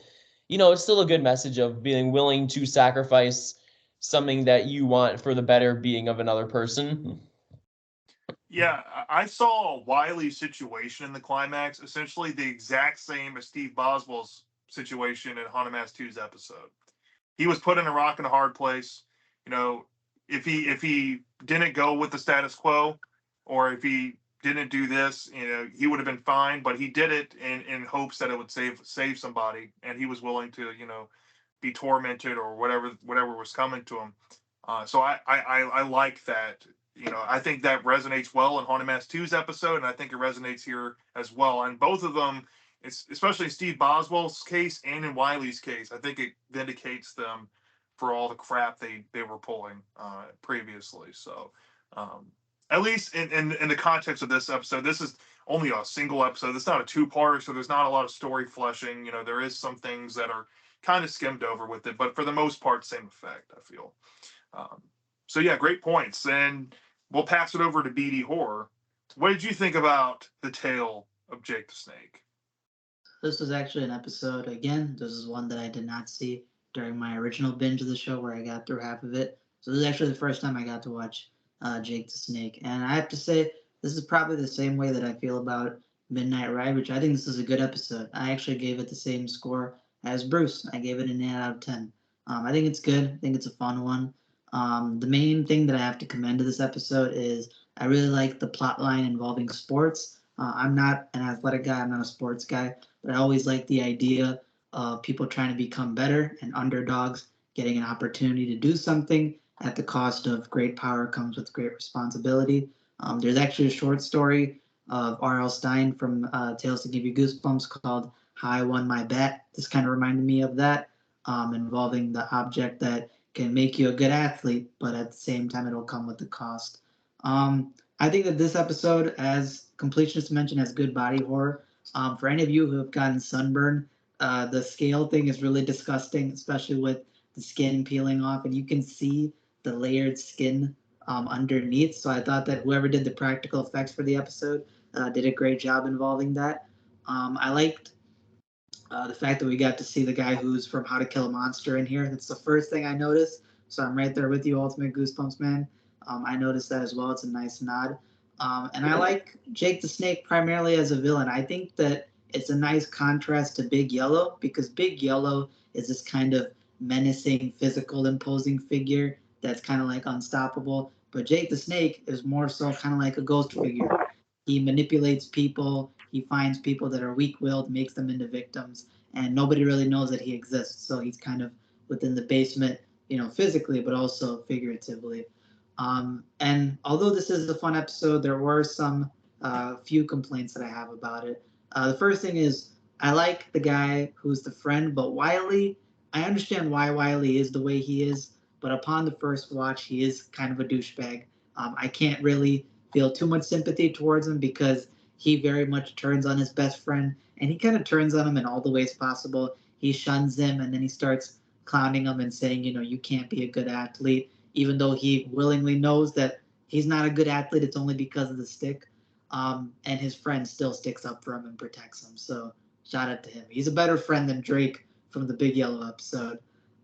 it's still a good message of being willing to sacrifice something that you want for the better being of another person. Yeah, I saw Wiley's situation in the climax essentially the exact same as Steve Boswell's situation in Haunted Mass 2's episode. He was put in a rock and a hard place. You know, if he didn't go with the status quo, or if he didn't do this, he would have been fine. But he did it in hopes that it would save somebody, and he was willing to be tormented or whatever was coming to him. So I like that. I think that resonates well in Haunted Mass 2's episode, and I think it resonates here as well. And both of them, it's especially in Steve Boswell's case and in Wiley's case, I think it vindicates them for all the crap they were pulling previously. So at least in the context of this episode, this is only a single episode. It's not a two-parter, so there's not a lot of story fleshing. There is some things that are kind of skimmed over with it, but for the most part, same effect, I feel. So yeah, great points. And we'll pass it over to BD Horror. What did you think about the tale of Jake the Snake? This was actually an episode, again, this is one that I did not see during my original binge of the show where I got through half of it. So this is actually the first time I got to watch Jake the Snake. And I have to say, this is probably the same way that I feel about Midnight Ride, which I think this is a good episode. I actually gave it the same score as Bruce. I gave it an 8 out of 10. I think it's good. I think it's a fun one. The main thing that I have to commend to this episode is I really like the plot line involving sports. I'm not an athletic guy. I'm not a sports guy, but I always like the idea of people trying to become better and underdogs getting an opportunity to do something. At the cost of great power comes with great responsibility. There's actually a short story of R.L. Stein from Tales to Give You Goosebumps called How I Won My Bet. This kind of reminded me of that, involving the object that can make you a good athlete, but at the same time, it'll come with the cost. I think that this episode, as Completionist mentioned, has good body horror. For any of you who have gotten sunburn, the scale thing is really disgusting, especially with the skin peeling off, and you can see the layered skin underneath. So I thought that whoever did the practical effects for the episode did a great job involving that. I liked the fact that we got to see the guy who's from How to Kill a Monster in here. That's the first thing I noticed. So I'm right there with you, Ultimate Goosebumps man. I noticed that as well. It's a nice nod. And I like Jake the Snake primarily as a villain. I think that it's a nice contrast to Big Yellow because Big Yellow is this kind of menacing, physical, imposing figure that's kind of like unstoppable. But Jake the Snake is more so kind of like a ghost figure. He manipulates people. He finds people that are weak-willed, makes them into victims, and nobody really knows that he exists. So he's kind of within the basement, physically, but also figuratively. And although this is a fun episode, there were some few complaints that I have about it. The first thing is I like the guy who's the friend, but Wiley, I understand why Wiley is the way he is, but upon the first watch, he is kind of a douchebag. I can't really feel too much sympathy towards him because he very much turns on his best friend, and he kind of turns on him in all the ways possible. He shuns him, and then he starts clowning him and saying, you can't be a good athlete, even though he willingly knows that he's not a good athlete. It's only because of the stick. And his friend still sticks up for him and protects him. So shout out to him. He's a better friend than Drake from the Big Yellow episode.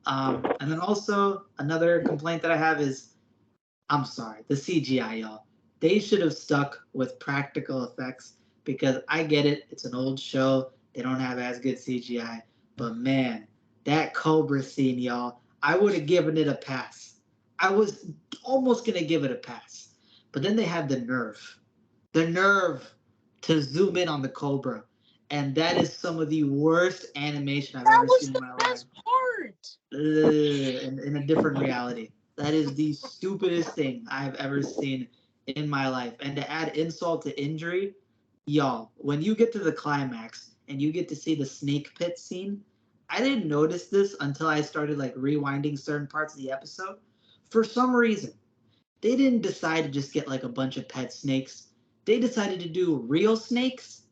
And then also another complaint that I have is, I'm sorry, the CGI, y'all. They should have stuck with practical effects because I get it. It's an old show. They don't have as good CGI. But man, that Cobra scene, y'all, I would have given it a pass. I was almost going to give it a pass. But then they had the nerve to zoom in on the Cobra. And that is some of the worst animation I've ever seen in my life. That was the best part. In a different reality. That is the stupidest thing I have ever seen in my life. And to add insult to injury, y'all, when you get to the climax and you get to see the snake pit scene, I didn't notice this until I started like rewinding certain parts of the episode. For some reason, they didn't decide to just get like a bunch of pet snakes. They decided to do real snakes,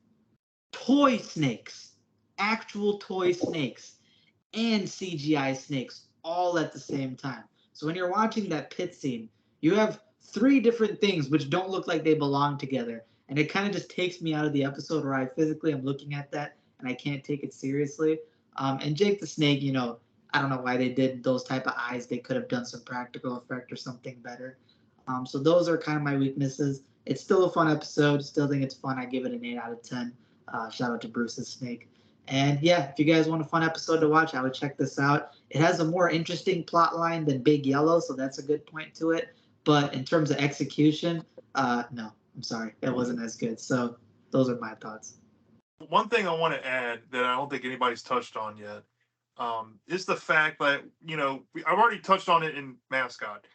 toy snakes, actual toy snakes, and CGI snakes all at the same time. So when you're watching that pit scene, you have three different things which don't look like they belong together. And it kind of just takes me out of the episode where I physically am looking at that and I can't take it seriously. And Jake the Snake, I don't know why they did those type of eyes. They could have done some practical effect or something better. So those are kind of my weaknesses. It's still a fun episode. Still think it's fun. I give it an 8 out of 10. Shout out to Bruce's Snake. And yeah, if you guys want a fun episode to watch, I would check this out. It has a more interesting plot line than Big Yellow, so that's a good point to it. But in terms of execution, no, I'm sorry, it wasn't as good. So those are my thoughts. One thing I want to add that I don't think anybody's touched on yet is the fact that, I've already touched on it in Mascot.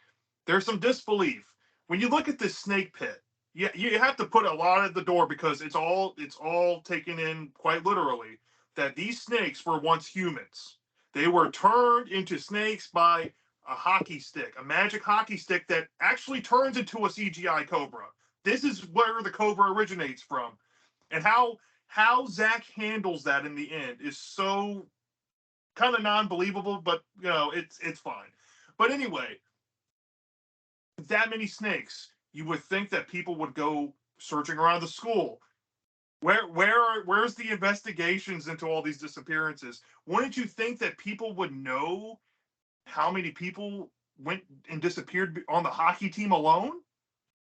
There's some disbelief. When you look at this snake pit, you have to put a lot at the door because it's all taken in quite literally that these snakes were once humans. They were turned into snakes by a hockey stick, a magic hockey stick that actually turns into a CGI cobra. This is where the cobra originates from. And how Zach handles that in the end is so kind of non-believable, but it's fine. But anyway, that many snakes, you would think that people would go searching around the school. Where's the investigations into all these disappearances? Wouldn't you think that people would know how many people went and disappeared on the hockey team alone?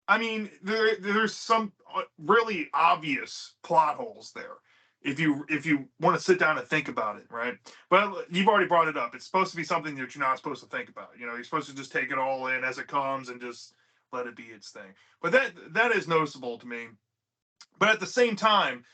I mean, there's some really obvious plot holes there if you want to sit down and think about it, right? But you've already brought it up. It's supposed to be something that you're not supposed to think about. You're supposed to just take it all in as it comes and just let it be its thing. But that is noticeable to me. But at the same time,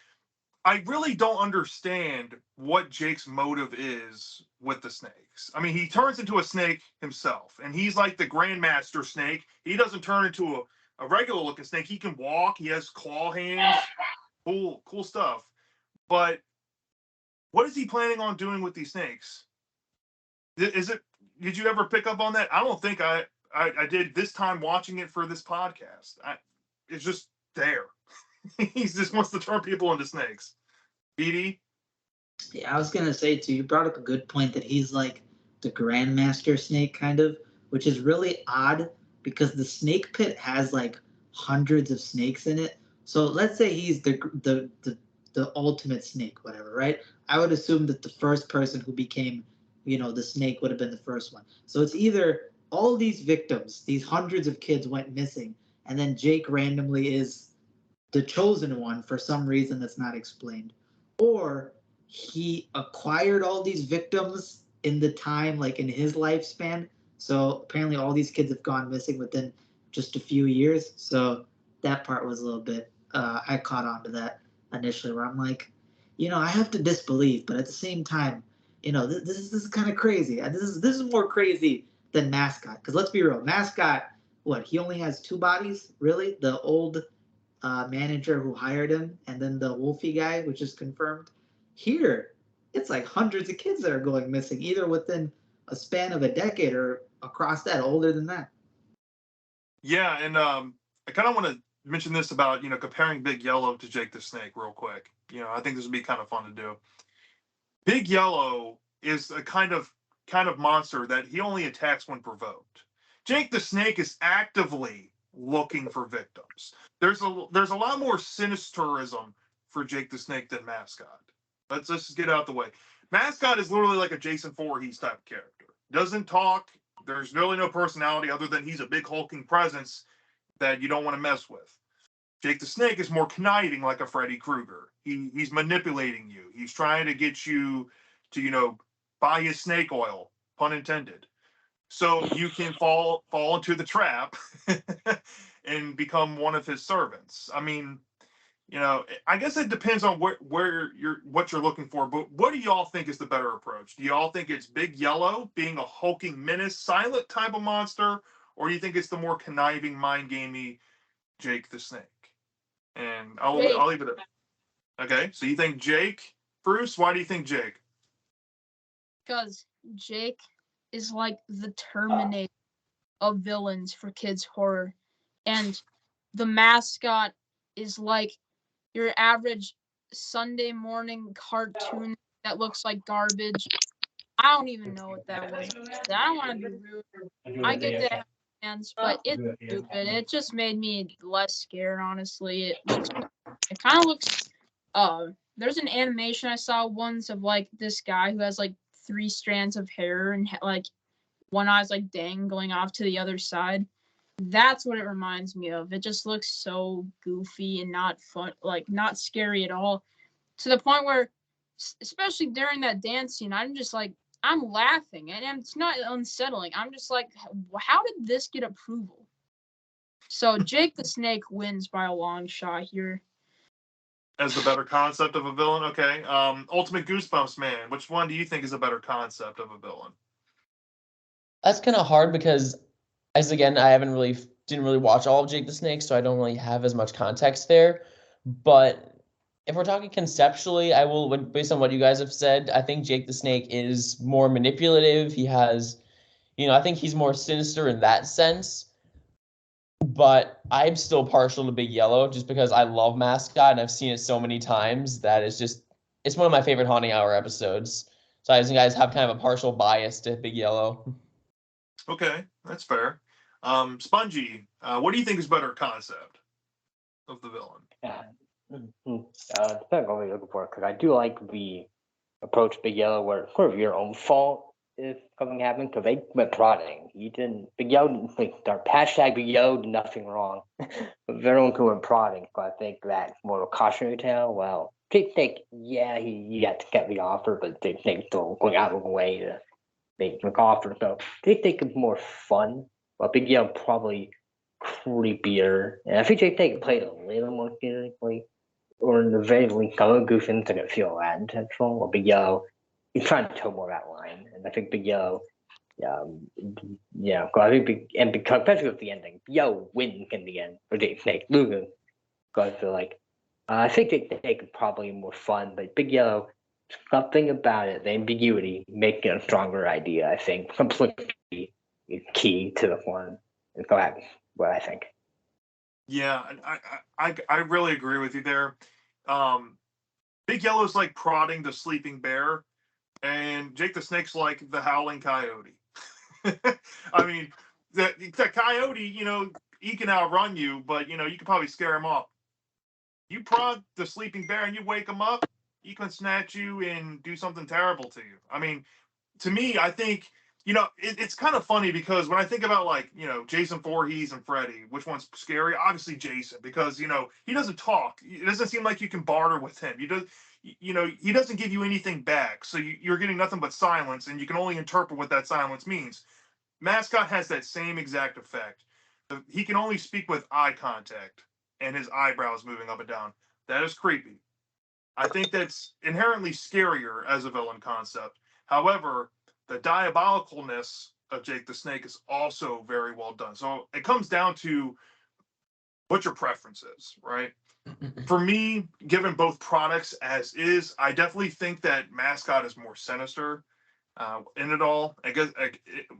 I really don't understand what Jake's motive is with the snakes. I mean, he turns into a snake himself, and he's like the grandmaster snake. He doesn't turn into a regular looking snake. He can walk. He has claw hands. Cool stuff. But what is he planning on doing with these snakes? Is it? Did you ever pick up on that? I don't think I did this time watching it for this podcast. It's just there. He just wants to turn people into snakes. BD? Yeah, I was gonna say too. You brought up a good point that he's like the grandmaster snake, kind of, which is really odd because the snake pit has like hundreds of snakes in it. So let's say he's the ultimate snake, whatever, right? I would assume that the first person who became, the snake would have been the first one. So it's either all these victims, these hundreds of kids went missing, and then Jake randomly is the chosen one for some reason that's not explained, or he acquired all these victims in the time, like in his lifespan. So apparently all these kids have gone missing within just a few years. So that part was a little bit, I caught on to that initially, where I'm like, I have to disbelieve, but at the same time, this is kind of crazy. This is more crazy than Mascot, because let's be real, Mascot, what, he only has two bodies, really? The old manager who hired him, and then the Wolfie guy, which is confirmed. Here, it's like hundreds of kids that are going missing, either within a span of a decade or across that, older than that. Yeah, and I kind of want to mention this about comparing Big Yellow to Jake the Snake real quick. I think this would be kind of fun to do. Big Yellow is a kind of monster that he only attacks when provoked. Jake the Snake is actively looking for victims. There's a lot more sinisterism for Jake the Snake than Mascot. Let's just get out the way. Mascot is literally like a Jason Voorhees type of character. Doesn't talk. There's really no personality other than he's a big hulking presence that you don't want to mess with. Jake the Snake is more conniving, like a Freddy Krueger. He's manipulating you. He's trying to get you to buy his snake oil, pun intended, so you can fall into the trap and become one of his servants. I mean, I guess it depends on what you're looking for. But what do y'all think is the better approach? Do y'all think it's Big Yellow being a hulking menace, silent type of monster, or do you think it's the more conniving, mind gamey Jake the Snake? And I'll leave it at. Okay, so you think Jake, Bruce? Why do you think Jake? Because Jake is like the Terminator of villains for kids horror, and the Mascot is like your average Sunday morning cartoon that looks like garbage. I don't even know what that was. I don't want to be rude. I get that, fans, but it's stupid. It just made me less scared, honestly. It kind of looks. There's an animation I saw once of like this guy who has like 3 strands of hair and like one eye's like dangling off to the other side. That's what it reminds me of. It just looks so goofy and not fun, like not scary at all. To the point where, especially during that dance scene, I'm just like, I'm laughing and it's not unsettling. I'm just like, how did this get approval? So Jake the Snake wins by a long shot here. As the better concept of a villain, okay. Ultimate Goosebumps man, which one do you think is a better concept of a villain? That's kind of hard because, as again, I didn't really watch all of Jake the Snake, so I don't really have as much context there. But if we're talking conceptually, I will, based on what you guys have said, I think Jake the Snake is more manipulative. He has, I think he's more sinister in that sense. But I'm still partial to Big Yellow just because I love Mascot and I've seen it so many times that it's one of my favorite Haunting Hour episodes. So I think you guys have kind of a partial bias to Big Yellow. Okay, that's fair. Spongy, what do you think is better concept of the villain? Yeah. Depending on what you're looking for, because I do like the approach Big Yellow where it's sort of your own fault if something happened, because they went prodding. Big Yellow didn't start. Hashtag Big Yellow did nothing wrong. But everyone who went prodding, so I think that's more of a cautionary tale. Well, Jake Snake, yeah, he got to get the offer, but Jake Snake still going out of the way to make the offer. So Jake Snake is more fun, but Big Yellow probably creepier. And I think Jake Snake played a little more seriously. or in the very least, Color Goosejunkies didn't feel that intentional. Or Big Yellow, he's trying to toe more that line, and I think Big Yellow, yeah, I think because especially with the ending, Big Yellow wins in the end, or Jake Snake loses. Because I feel like I think they could probably more fun, but Big Yellow, something about it, the ambiguity, making it a stronger idea. I think simplicity is key to the one. And so that's what I think. Yeah, I really agree with you there. Um, Big Yellow's like prodding the sleeping bear, and Jake the Snake's like the howling coyote. I mean, the coyote, he can outrun you, but you can probably scare him off. You prod the sleeping bear and you wake him up, he can snatch you and do something terrible to you. I mean, to me, I think it's kind of funny because when I think about like Jason Voorhees and Freddy, which one's scary? Obviously Jason, because he doesn't talk. It doesn't seem like you can barter with him. He doesn't give you anything back, so you're getting nothing but silence, and you can only interpret what that silence means. Mascot has that same exact effect. He can only speak with eye contact and his eyebrows moving up and down. That is creepy. I think that's inherently scarier as a villain concept. However, the diabolicalness of Jake the Snake is also very well done. So it comes down to what your preference is, right? For me, given both products as is, I definitely think that Mascot is more sinister in it all. I guess,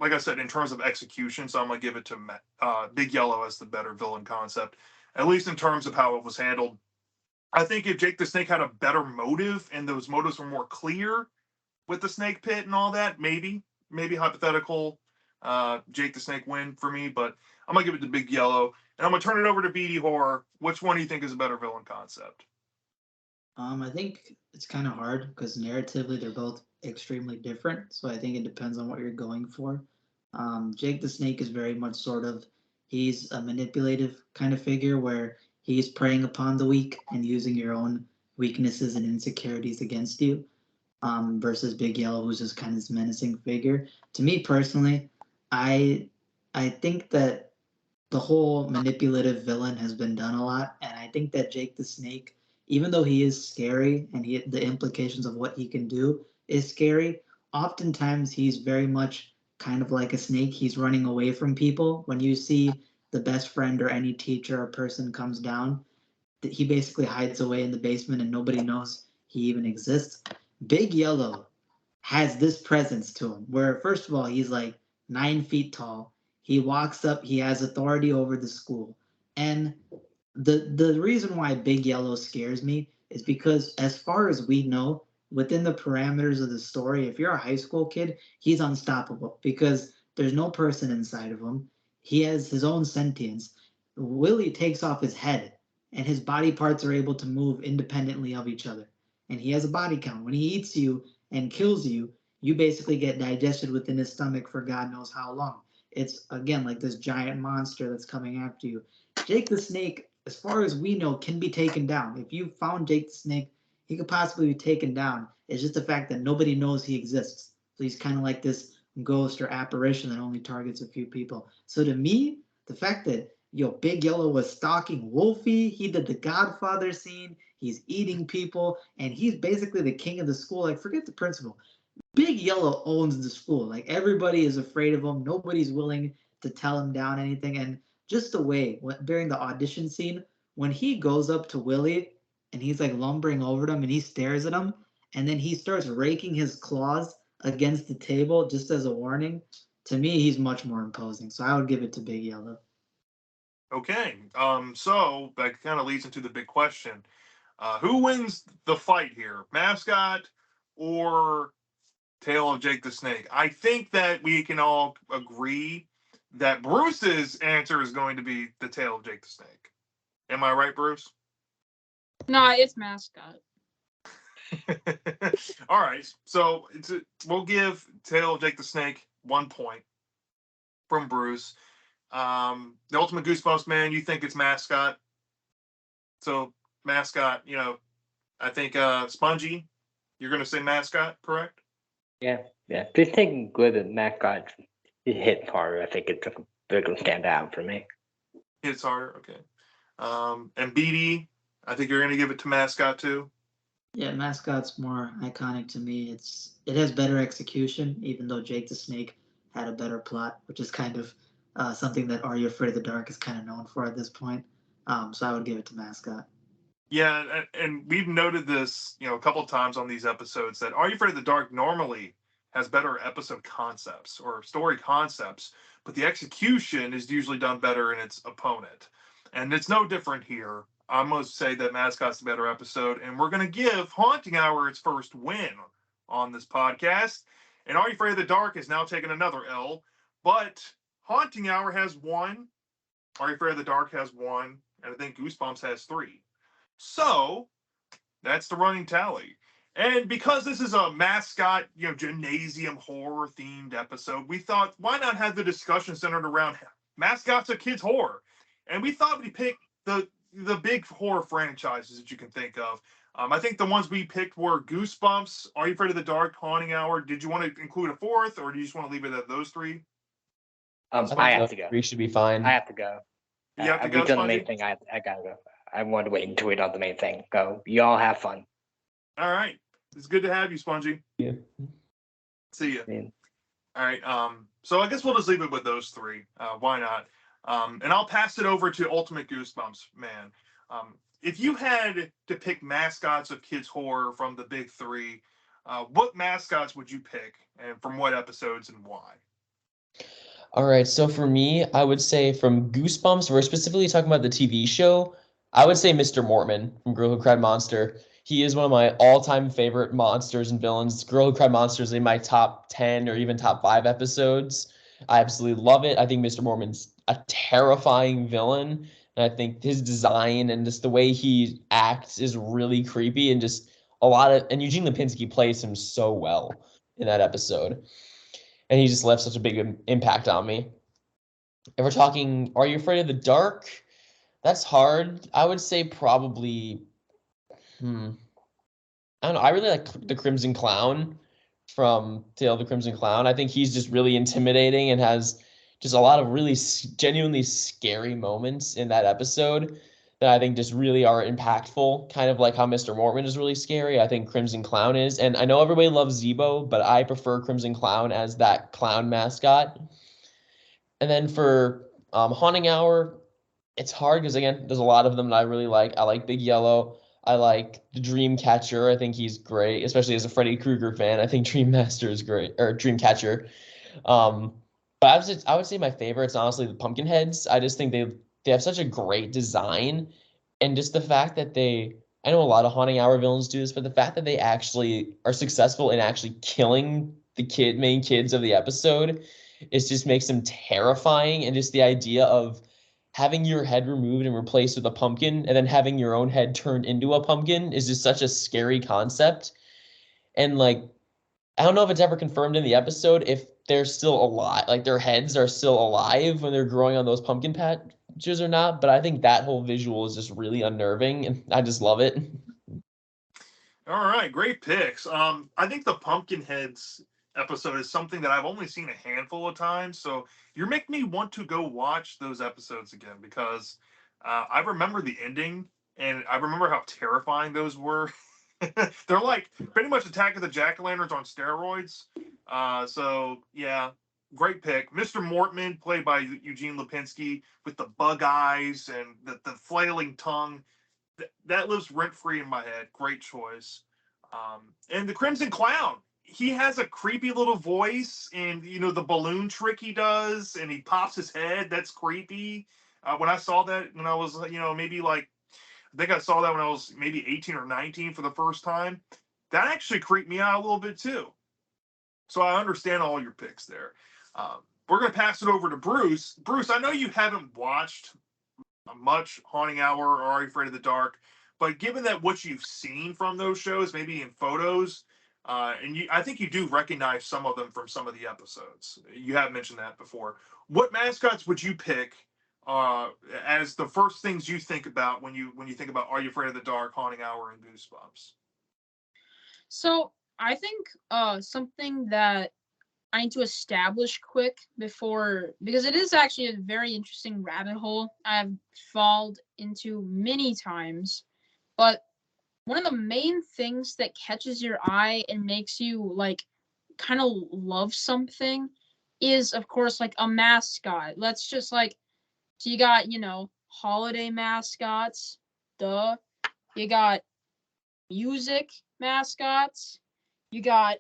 like I said, in terms of execution, so I'm gonna give it to Big Yellow as the better villain concept, at least in terms of how it was handled. I think if Jake the Snake had a better motive and those motives were more clear with the snake pit and all that, maybe hypothetical Jake the Snake win for me, but I'm gonna give it to Big Yellow, and I'm gonna turn it over to BD Horror. Which one do you think is a better villain concept? I think it's kind of hard because narratively they're both extremely different. So I think it depends on what you're going for. Jake the Snake is very much he's a manipulative kind of figure where he's preying upon the weak and using your own weaknesses and insecurities against you. Versus Big Yellow, who's just kind of this menacing figure. To me personally, I I think that the whole manipulative villain has been done a lot, and I think that Jake the Snake, even though he is scary and the implications of what he can do is scary, oftentimes he's very much kind of like a snake. He's running away from people. When you see the best friend or any teacher or person comes down, he basically hides away in the basement and nobody knows he even exists. Big Yellow has this presence to him where, first of all, he's like 9 feet tall. He walks up, he has authority over the school. And the reason why Big Yellow scares me is because, as far as we know, within the parameters of the story, if you're a high school kid, he's unstoppable because there's no person inside of him. He has his own sentience. Willie takes off his head, and his body parts are able to move independently of each other. And he has a body count. When he eats you and kills you, you basically get digested within his stomach for God knows how long. It's again like this giant monster that's coming after you. Jake the Snake, as far as we know, can be taken down. If you found Jake the Snake, he could possibly be taken down. It's just the fact that nobody knows he exists. So he's kind of like this ghost or apparition that only targets a few people. So to me, the fact that Big Yellow was stalking Wolfie, he did the Godfather scene, he's eating people, and he's basically the king of the school. Like, forget the principal. Big Yellow owns the school. Like, everybody is afraid of him. Nobody's willing to tell him down anything. And just the way during the audition scene, when he goes up to Willie and he's like lumbering over him and he stares at him, and then he starts raking his claws against the table just as a warning. To me, he's much more imposing. So I would give it to Big Yellow. Okay, so that kind of leads into the big question: who wins the fight here, Mascot or Tale of Jake the Snake? I think that we can all agree that Bruce's answer is going to be the Tale of Jake the Snake. Am I right, Bruce? No, it's Mascot. All right, so we'll give Tale of Jake the Snake 1 point from Bruce. The Ultimate Goosebumps man, you think it's Mascot? So Mascot, I think Spongy, you're going to say Mascot, correct? Yeah. Just taking good at Mascot hit harder. I think it's a big stand out for me. Hits harder, okay. And BD, I think you're going to give it to Mascot too. Yeah, Mascot's more iconic to me. It has better execution, even though Jake the Snake had a better plot, which is kind of something that Are You Afraid of the Dark is kind of known for at this point. So I would give it to Mascot. Yeah, and we've noted this, a couple of times on these episodes that Are You Afraid of the Dark normally has better episode concepts or story concepts, but the execution is usually done better in its opponent. And it's no different here. I'm going to say that Mascot's the better episode, and we're going to give Haunting Hour its first win on this podcast. And Are You Afraid of the Dark has now taken another L, but Haunting Hour has one, Are You Afraid of the Dark has one, and I think Goosebumps has three. So that's the running tally. And because this is a Mascot, gymnasium horror themed episode, we thought, why not have the discussion centered around mascots of kids horror? And we thought we'd pick the big horror franchises that you can think of. I think the ones we picked were Goosebumps, Are You Afraid of the Dark, Haunting Hour. Did you want to include a fourth, or do you just want to leave it at those three? I have to go. Three should be fine. I have to go. You have to go, We've done the Spongy? main thing. I gotta go. I wanted to wait until we done the main thing. Go. You all have fun. All right. It's good to have you, Spongy. Yeah. See ya. Yeah. All right. So I guess we'll just leave it with those three. Why not? And I'll pass it over to Ultimate Goosebumps, man. If you had to pick mascots of kids horror from the big three, what mascots would you pick, and from what episodes, and why? All right, so for me, I would say from Goosebumps, we're specifically talking about the TV show. I would say Mr. Mortman from Girl Who Cried Monster. He is one of my all-time favorite monsters and villains. Girl Who Cried Monster is in my top 10 or even top 5 episodes. I absolutely love it. I think Mr. Mortman's a terrifying villain, and I think his design and just the way he acts is really creepy, and just and Eugene Lipinski plays him so well in that episode. And he just left such a big impact on me. If we're talking, Are You Afraid of the Dark? That's hard. I would say probably, I don't know. I really like the Crimson Clown from Tale of the Crimson Clown. I think he's just really intimidating and has just a lot of really genuinely scary moments in that episode that I think just really are impactful, kind of like how Mr. Mortman is really scary. I think Crimson Clown is. And I know everybody loves Zebo, but I prefer Crimson Clown as that clown mascot. And then for Haunting Hour, it's hard because, again, there's a lot of them that I really like. I like Big Yellow. I like the Dreamcatcher. I think he's great, especially as a Freddy Krueger fan. I think Dreammaster is great, or Dreamcatcher. But I would say my favorites, honestly, the Pumpkinheads. I just think they have such a great design, and just the fact that I know a lot of Haunting Hour villains do this, but the fact that they actually are successful in actually killing the main kids of the episode, just makes them terrifying. And just the idea of having your head removed and replaced with a pumpkin, and then having your own head turned into a pumpkin, is just such a scary concept. And like, I don't know if it's ever confirmed in the episode if they're still alive, like their heads are still alive when they're growing on those pumpkin patches or not. But I think that whole visual is just really unnerving, and I just love it. All right, great picks. I think the Pumpkinheads episode is something that I've only seen a handful of times, so you're making me want to go watch those episodes again, because I remember the ending and I remember how terrifying those were. They're like pretty much Attack of the Jack-o'-lanterns on steroids. So yeah, great pick. Mr. Mortman, played by Eugene Lipinski, with the bug eyes and the flailing tongue. That lives rent free in my head. Great choice. And the Crimson Clown. He has a creepy little voice, and the balloon trick he does, and he pops his head. That's creepy. When I saw that when I was, maybe like, I think I saw that when I was maybe 18 or 19 for the first time. That actually creeped me out a little bit too. So I understand all your picks there. We're going to pass it over to Bruce. Bruce, I know you haven't watched much Haunting Hour or Are You Afraid of the Dark, but given that what you've seen from those shows, maybe in photos, and I think you do recognize some of them from some of the episodes. You have mentioned that before. What mascots would you pick as the first things you think about when you think about Are You Afraid of the Dark, Haunting Hour, and Goosebumps? So I think something that I need to establish quick because it is actually a very interesting rabbit hole I've fallen into many times. But one of the main things that catches your eye and makes you like kind of love something is, of course, like a mascot. Let's just like, so you got, holiday mascots, duh. You got music mascots. You got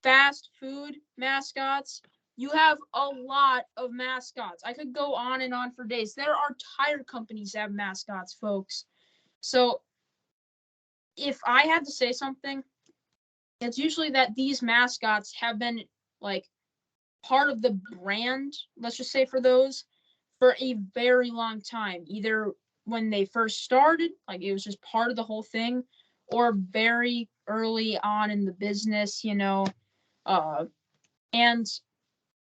fast food mascots. You have a lot of mascots. I could go on and on for days. There are tire companies that have mascots, folks. So if I had to say something, it's usually that these mascots have been like part of the brand, let's just say for those, for a very long time. Either when they first started, like it was just part of the whole thing, or very early on in the business, and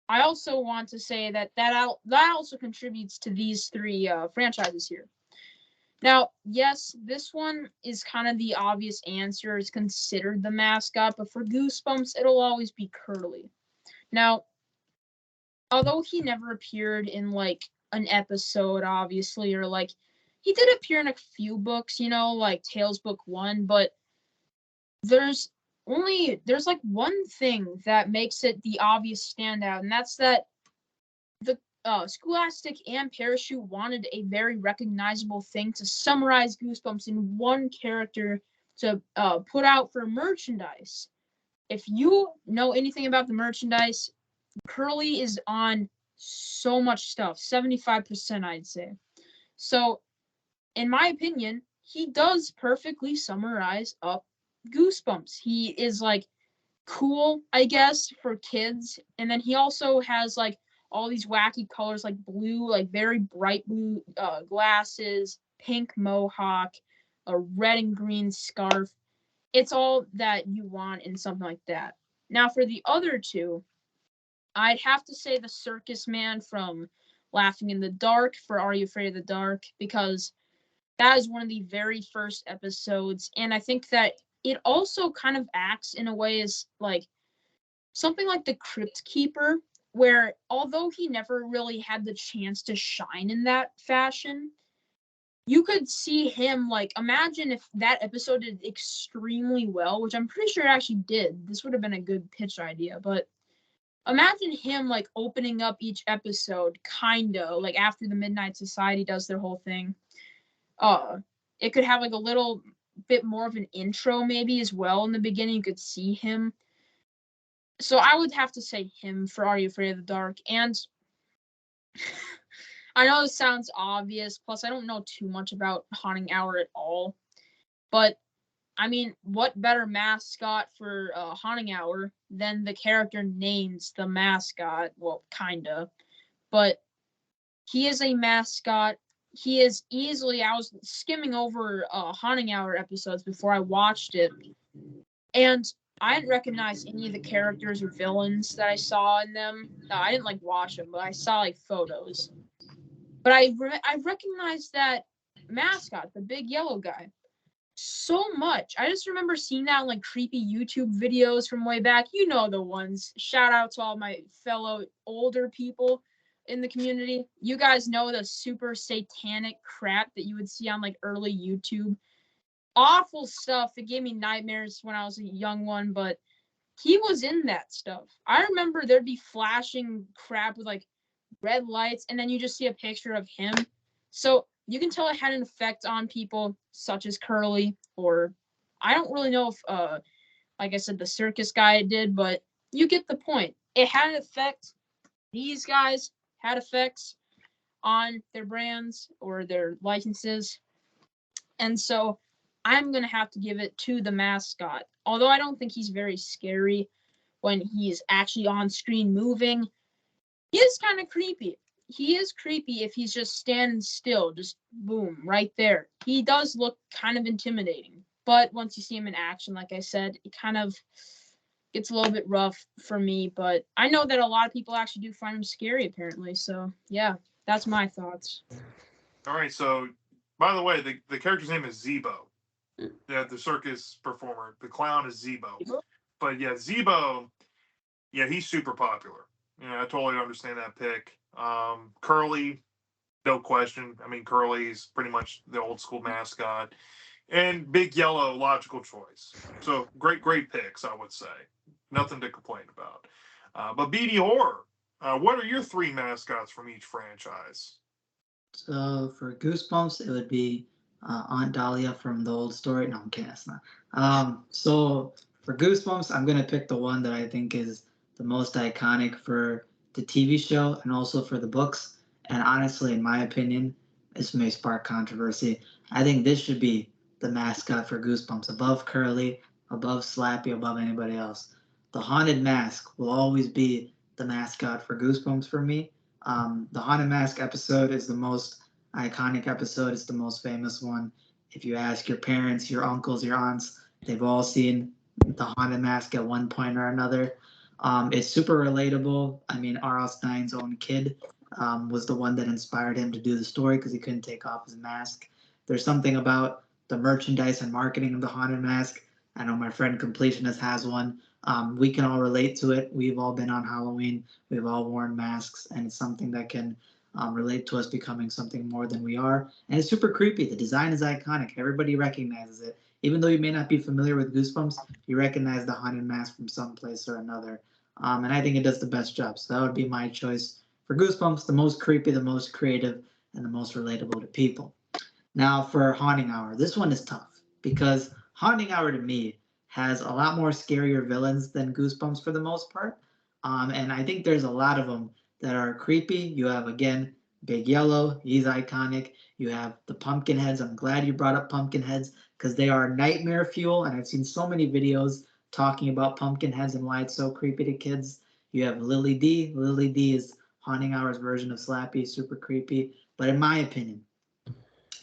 I also want to say that also contributes to these three franchises here. Now, yes, this one is kind of the obvious answer. It's considered the mascot, but for Goosebumps, it'll always be Curly. Now, although he never appeared in like an episode, obviously, or like he did appear in a few books, like Tales Book 1, but there's like one thing that makes it the obvious standout, and that's that the Scholastic and Parachute wanted a very recognizable thing to summarize Goosebumps in one character to put out for merchandise. If you know anything about the merchandise, Curly is on so much stuff, 75%, I'd say. So, in my opinion, he does perfectly summarize up Goosebumps. He is like cool, I guess, for kids. And then he also has like all these wacky colors like blue, like very bright blue glasses, pink mohawk, a red and green scarf. It's all that you want in something like that. Now, for the other two, I'd have to say the circus man from Laughing in the Dark for Are You Afraid of the Dark? Because that is one of the very first episodes. And I think that it also kind of acts in a way as like something like the Crypt Keeper, where although he never really had the chance to shine in that fashion, you could see him like imagine if that episode did extremely well, which I'm pretty sure it actually did. This would have been a good pitch idea, but imagine him like opening up each episode kinda like after the Midnight Society does their whole thing. It could have like a little bit more of an intro maybe as well in the beginning. You could see him. So I would have to say him for Are You Afraid of the Dark? And I know this sounds obvious, plus I don't know too much about Haunting Hour at all. But I mean, what better mascot for Haunting Hour than the character names the mascot? Well, kinda. But he is a mascot. He is easily, I was skimming over Haunting Hour episodes before I watched it, and I didn't recognize any of the characters or villains that I saw in them. I didn't like watch them, but I saw like photos. But I recognized that mascot, the big yellow guy, so much. I just remember seeing that on like creepy YouTube videos from way back. You know the ones. Shout out to all my fellow older people in the community. You guys know the super satanic crap that you would see on like early YouTube. Awful stuff. It gave me nightmares when I was a young one, but he was in that stuff. I remember there'd be flashing crap with like red lights, and then you just see a picture of him. So you can tell it had an effect on people such as Curly, or I don't really know if like I said, the circus guy did, but you get the point. It had an effect. These guys had effects on their brands or their licenses. And so I'm going to have to give it to the mascot. Although I don't think he's very scary when he's actually on screen moving, he is kind of creepy. He is creepy if he's just standing still, just boom, right there. He does look kind of intimidating. But once you see him in action, like I said, it kind of gets a little bit rough for me. But I know that a lot of people actually do find him scary, apparently. So, yeah, that's my thoughts. All right, so by the way, the character's name is Zebo. Yeah, the circus performer. The clown is Zebo. But yeah, Zebo, yeah, he's super popular. I totally understand that pick. Curly, no question. I mean, Curly's pretty much the old school mascot. And Big Yellow, logical choice. So great picks, I would say. Nothing to complain about. But BD Horror, what are your 3 mascots from each franchise? So for Goosebumps, it would be Aunt Dahlia from the old story. No, I'm kidding. It's not. So for Goosebumps, I'm gonna pick the one that I think is the most iconic for the TV show and also for the books. And honestly, in my opinion, this may spark controversy. I think this should be the mascot for Goosebumps, above Curly, above Slappy, above anybody else. The Haunted Mask will always be the mascot for Goosebumps for me. The Haunted Mask episode is the most iconic episode. It's the most famous one. If you ask your parents, your uncles, your aunts, they've all seen the Haunted Mask at one point or another. It's super relatable. I mean, R.L. Stein's own kid was the one that inspired him to do the story because he couldn't take off his mask. There's something about the merchandise and marketing of the Haunted Mask. I know my friend Completionist has one. We can all relate to it. We've all been on Halloween. We've all worn masks, and it's something that can relate to us becoming something more than we are. And it's super creepy. The design is iconic. Everybody recognizes it. Even though you may not be familiar with Goosebumps, you recognize the Haunted Mask from some place or another. And I think it does the best job. So that would be my choice for Goosebumps, the most creepy, the most creative, and the most relatable to people. Now for Haunting Hour, this one is tough because Haunting Hour to me has a lot more scarier villains than Goosebumps for the most part. And I think there's a lot of them that are creepy. You have, again, Big Yellow. He's iconic. You have the Pumpkinheads. I'm glad you brought up Pumpkinheads because they are nightmare fuel. And I've seen so many videos talking about Pumpkinheads and why it's so creepy to kids. You have Lily D. Lily D is Haunting Hour's version of Slappy, super creepy. But in my opinion,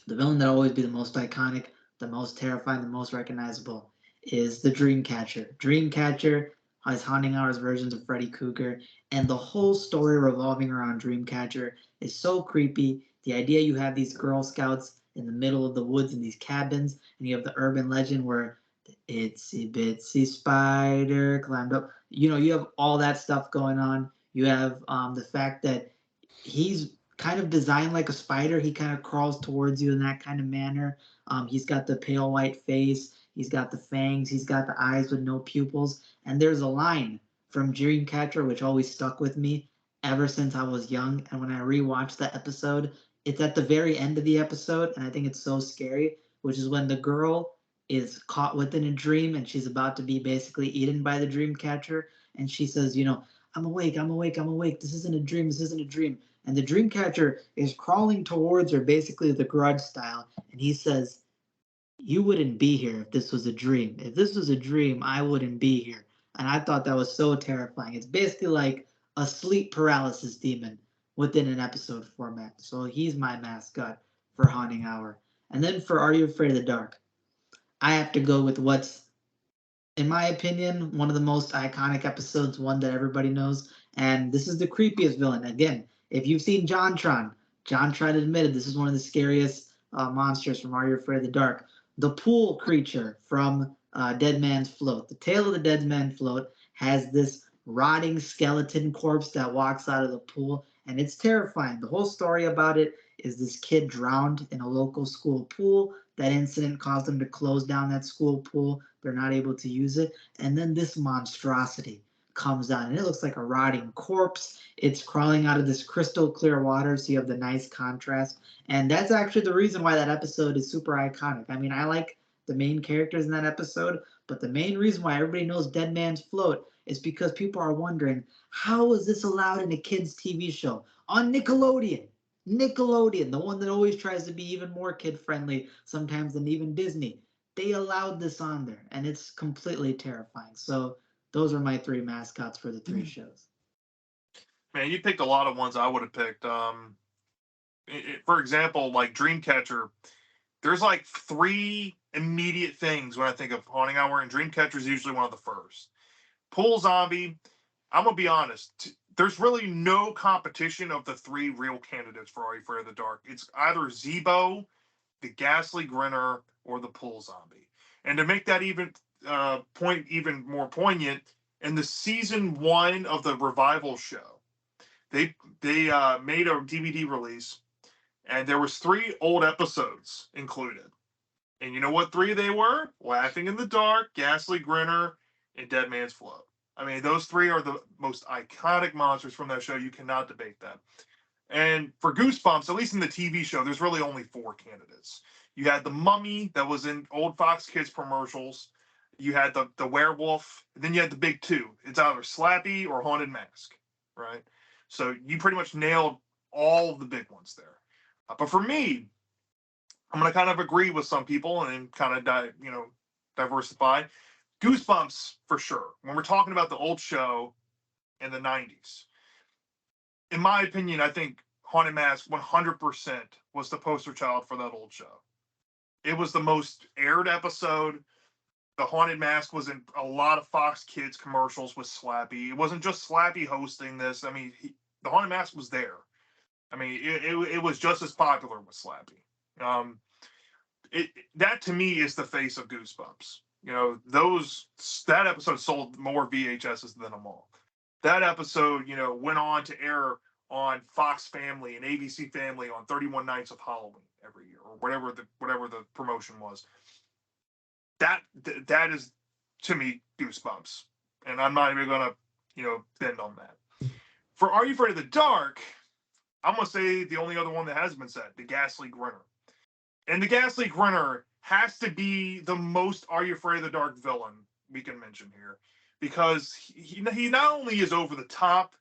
the villain that will always be the most iconic, the most terrifying, the most recognizable is the Dreamcatcher. Dreamcatcher has Haunting Hour's versions of Freddy Krueger, and the whole story revolving around Dreamcatcher is so creepy. The idea you have these Girl Scouts in the middle of the woods in these cabins, and you have the urban legend where the itsy bitsy spider climbed up. You know, you have all that stuff going on. You have the fact that he's kind of designed like a spider. He kind of crawls towards you in that kind of manner. He's got the pale white face. He's got the fangs. He's got the eyes with no pupils. And there's a line from Dreamcatcher which always stuck with me ever since I was young. And when I rewatched that episode, it's at the very end of the episode, and I think it's so scary, which is when the girl is caught within a dream and she's about to be basically eaten by the Dreamcatcher. And she says, you know, I'm awake, I'm awake, I'm awake. This isn't a dream, this isn't a dream. And the Dreamcatcher is crawling towards her, basically the Grudge style. And he says, you wouldn't be here if this was a dream. If this was a dream, I wouldn't be here. And I thought that was so terrifying. It's basically like a sleep paralysis demon within an episode format. So he's my mascot for Haunting Hour. And then for Are You Afraid of the Dark? I have to go with what's, in my opinion, one of the most iconic episodes, one that everybody knows. And this is the creepiest villain. Again, if you've seen JonTron admitted this is one of the scariest monsters from Are You Afraid of the Dark? The pool creature from Dead Man's Float. The tail of the Dead Man's Float has this rotting skeleton corpse that walks out of the pool, and it's terrifying. The whole story about it is this kid drowned in a local school pool. That incident caused them to close down that school pool. They're not able to use it. And then this monstrosity comes out, and it looks like a rotting corpse. It's crawling out of this crystal clear water, so you have the nice contrast. And that's actually the reason why that episode is super iconic. I mean, I like the main characters in that episode, but the main reason why everybody knows Dead Man's Float is because people are wondering, how is this allowed in a kids' TV show on Nickelodeon? Nickelodeon, the one that always tries to be even more kid friendly sometimes than even Disney. They allowed this on there, and it's completely terrifying. So those are my 3 mascots for the 3 shows. Man, you picked a lot of ones I would have picked. For example, like Dreamcatcher, there's like 3 immediate things when I think of Haunting Hour, and Dreamcatcher is usually one of the first. Pool Zombie, I'm going to be honest, there's really no competition of the 3 real candidates for Are You Afraid of the Dark. It's either Zebo, the Ghastly Grinner, or the Pool Zombie. And to make that point even more poignant, in the season 1 of the revival show, they made a DVD release, and there was 3 old episodes included. And you know what three they were? Laughing in the Dark, Ghastly Grinner, and Dead Man's Flow. I mean, those three are the most iconic monsters from that show. You cannot debate that. And for Goosebumps, at least in the TV show, there's really only four candidates. You had the mummy that was in old Fox Kids commercials. You had the werewolf. And then you had the big two. It's either Slappy or Haunted Mask, right? So you pretty much nailed all of the big ones there. But for me, I'm going to kind of agree with some people and kind of diversify. Goosebumps for sure. When we're talking about the old show in the 90s, in my opinion, I think Haunted Mask 100% was the poster child for that old show. It was the most aired episode. The Haunted Mask was in a lot of Fox Kids commercials with Slappy. It wasn't just Slappy hosting this. I mean, the Haunted Mask was there. I mean, it was just as popular with Slappy. That to me is the face of Goosebumps. You know, that episode sold more VHSs than them all. That episode, went on to air on Fox Family and ABC Family on 31 Nights of Halloween every year, or whatever the promotion was. That is to me Goosebumps, and I'm not even gonna bend on that. For Are You Afraid of the Dark, I'm gonna say the only other one that hasn't been said, the Ghastly Grinner. And the Ghastly Grinner has to be the most Are You Afraid of the Dark villain we can mention here, because he not only is over the top,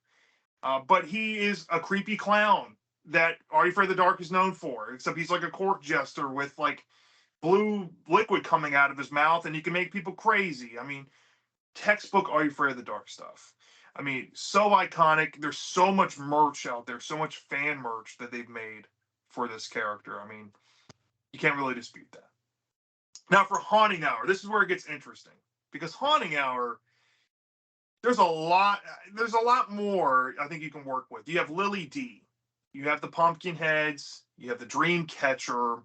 but he is a creepy clown that Are You Afraid of the Dark is known for. Except he's like a court jester with like blue liquid coming out of his mouth, and he can make people crazy. I mean, textbook Are You Afraid of the Dark stuff. I mean, so iconic. There's so much merch out there, so much fan merch that they've made for this character. I mean, you can't really dispute that. Now for Haunting Hour, this is where it gets interesting, because Haunting Hour, there's a lot more I think you can work with. You have Lily D, you have the Pumpkinheads, you have the Dream Catcher.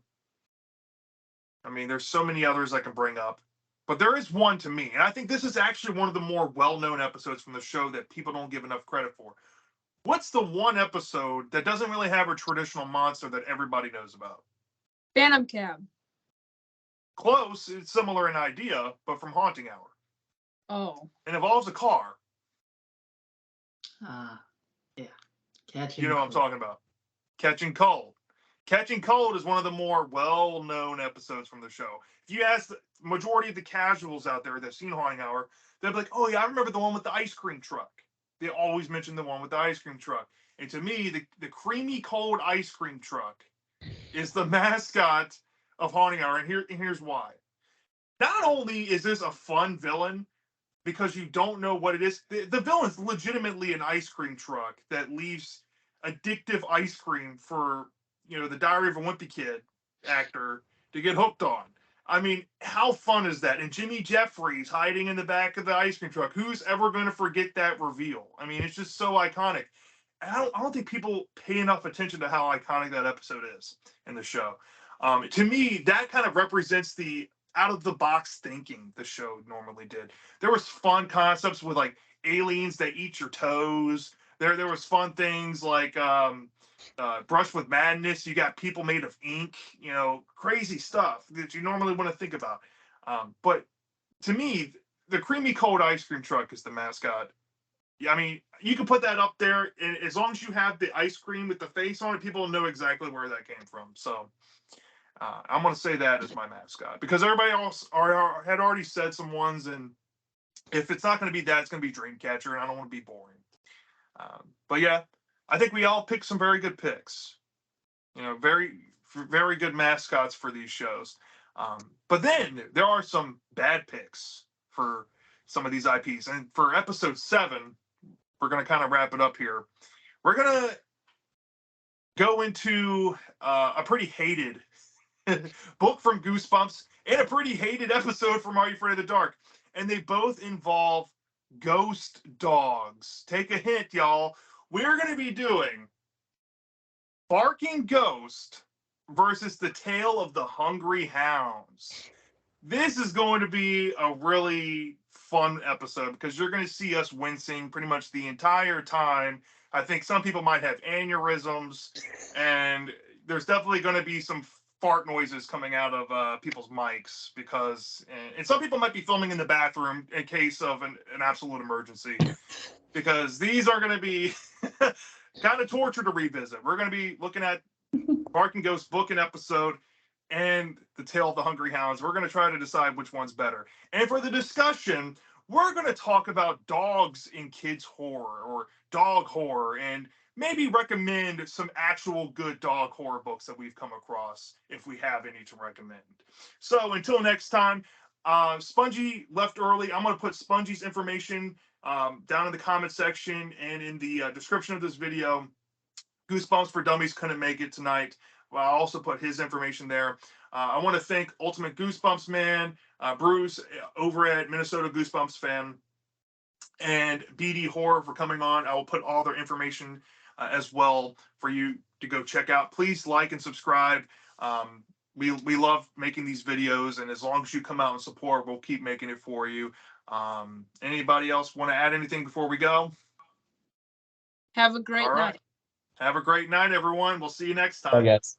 I mean, there's so many others I can bring up, but there is one to me, and I think this is actually one of the more well-known episodes from the show that people don't give enough credit for. What's the one episode that doesn't really have a traditional monster that everybody knows about? Phantom Cab. Close. It's similar in idea, but from Haunting Hour. Oh. It involves a car. Yeah. Catching You know what I'm talking about. Catching Cold. Catching Cold is one of the more well-known episodes from the show. If you ask the majority of the casuals out there that've seen Haunting Hour, they'll be like, oh yeah, I remember the one with the ice cream truck. They always mention the one with the ice cream truck. And to me, the creamy cold ice cream truck is the mascot of Haunting Hour, and here's why. Not only is this a fun villain, because you don't know what it is, the villain's legitimately an ice cream truck that leaves addictive ice cream for, the Diary of a Wimpy Kid actor to get hooked on. I mean, how fun is that? And Jimmy Jeffries hiding in the back of the ice cream truck. Who's ever going to forget that reveal? I mean, it's just so iconic. I don't think people pay enough attention to how iconic that episode is in the show. To me, that kind of represents the out of the box thinking the show normally did. There was fun concepts with like aliens that eat your toes. There was fun things like Brush with Madness. You got people made of ink. Crazy stuff that you normally wouldn't think about. But to me, the creamy cold ice cream truck is the mascot. I mean, you can put that up there, and as long as you have the ice cream with the face on it, people know exactly where that came from. So I'm going to say that as my mascot, because everybody else had already said some ones, and if it's not going to be that, it's going to be Dreamcatcher, and I don't want to be boring. But yeah, I think we all picked some very good picks. Very, very good mascots for these shows. But then there are some bad picks for some of these IPs. And for episode 7, we're going to kind of wrap it up here. We're going to go into a pretty hated book from Goosebumps and a pretty hated episode from Are You Afraid of the Dark. And they both involve ghost dogs. Take a hint, y'all. We're going to be doing Barking Ghost versus The Tale of the Hungry Hounds. This is going to be a really fun episode, because you're going to see us wincing pretty much the entire time. I think some people might have aneurysms, and there's definitely going to be some fart noises coming out of people's mics because, and some people might be filming in the bathroom in case of an absolute emergency, because these are going to be kind of torture to revisit. We're going to be looking at Barking Ghost book and episode and The Tale of the Hungry Hounds. We're going to try to decide which one's better. And for the discussion, we're going to talk about dogs in kids horror or dog horror, and maybe recommend some actual good dog horror books that we've come across, if we have any to recommend. So until next time, Spongy left early. I'm going to put Spongy's information down in the comment section and in the description of this video. Goosebumps for Dummies couldn't make it tonight. Well, I'll also put his information there. I want to thank Ultimate Goosebumps Man, Bruce over at Minnesota Goosebumps Fan, and BD Horror for coming on. I will put all their information as well for you to go check out. Please like and subscribe. We love making these videos, and as long as you come out and support, we'll keep making it for you. Anybody else want to add anything before we go? Have a great All right. night. Have a great night, everyone. We'll see you next Bye, time. guys.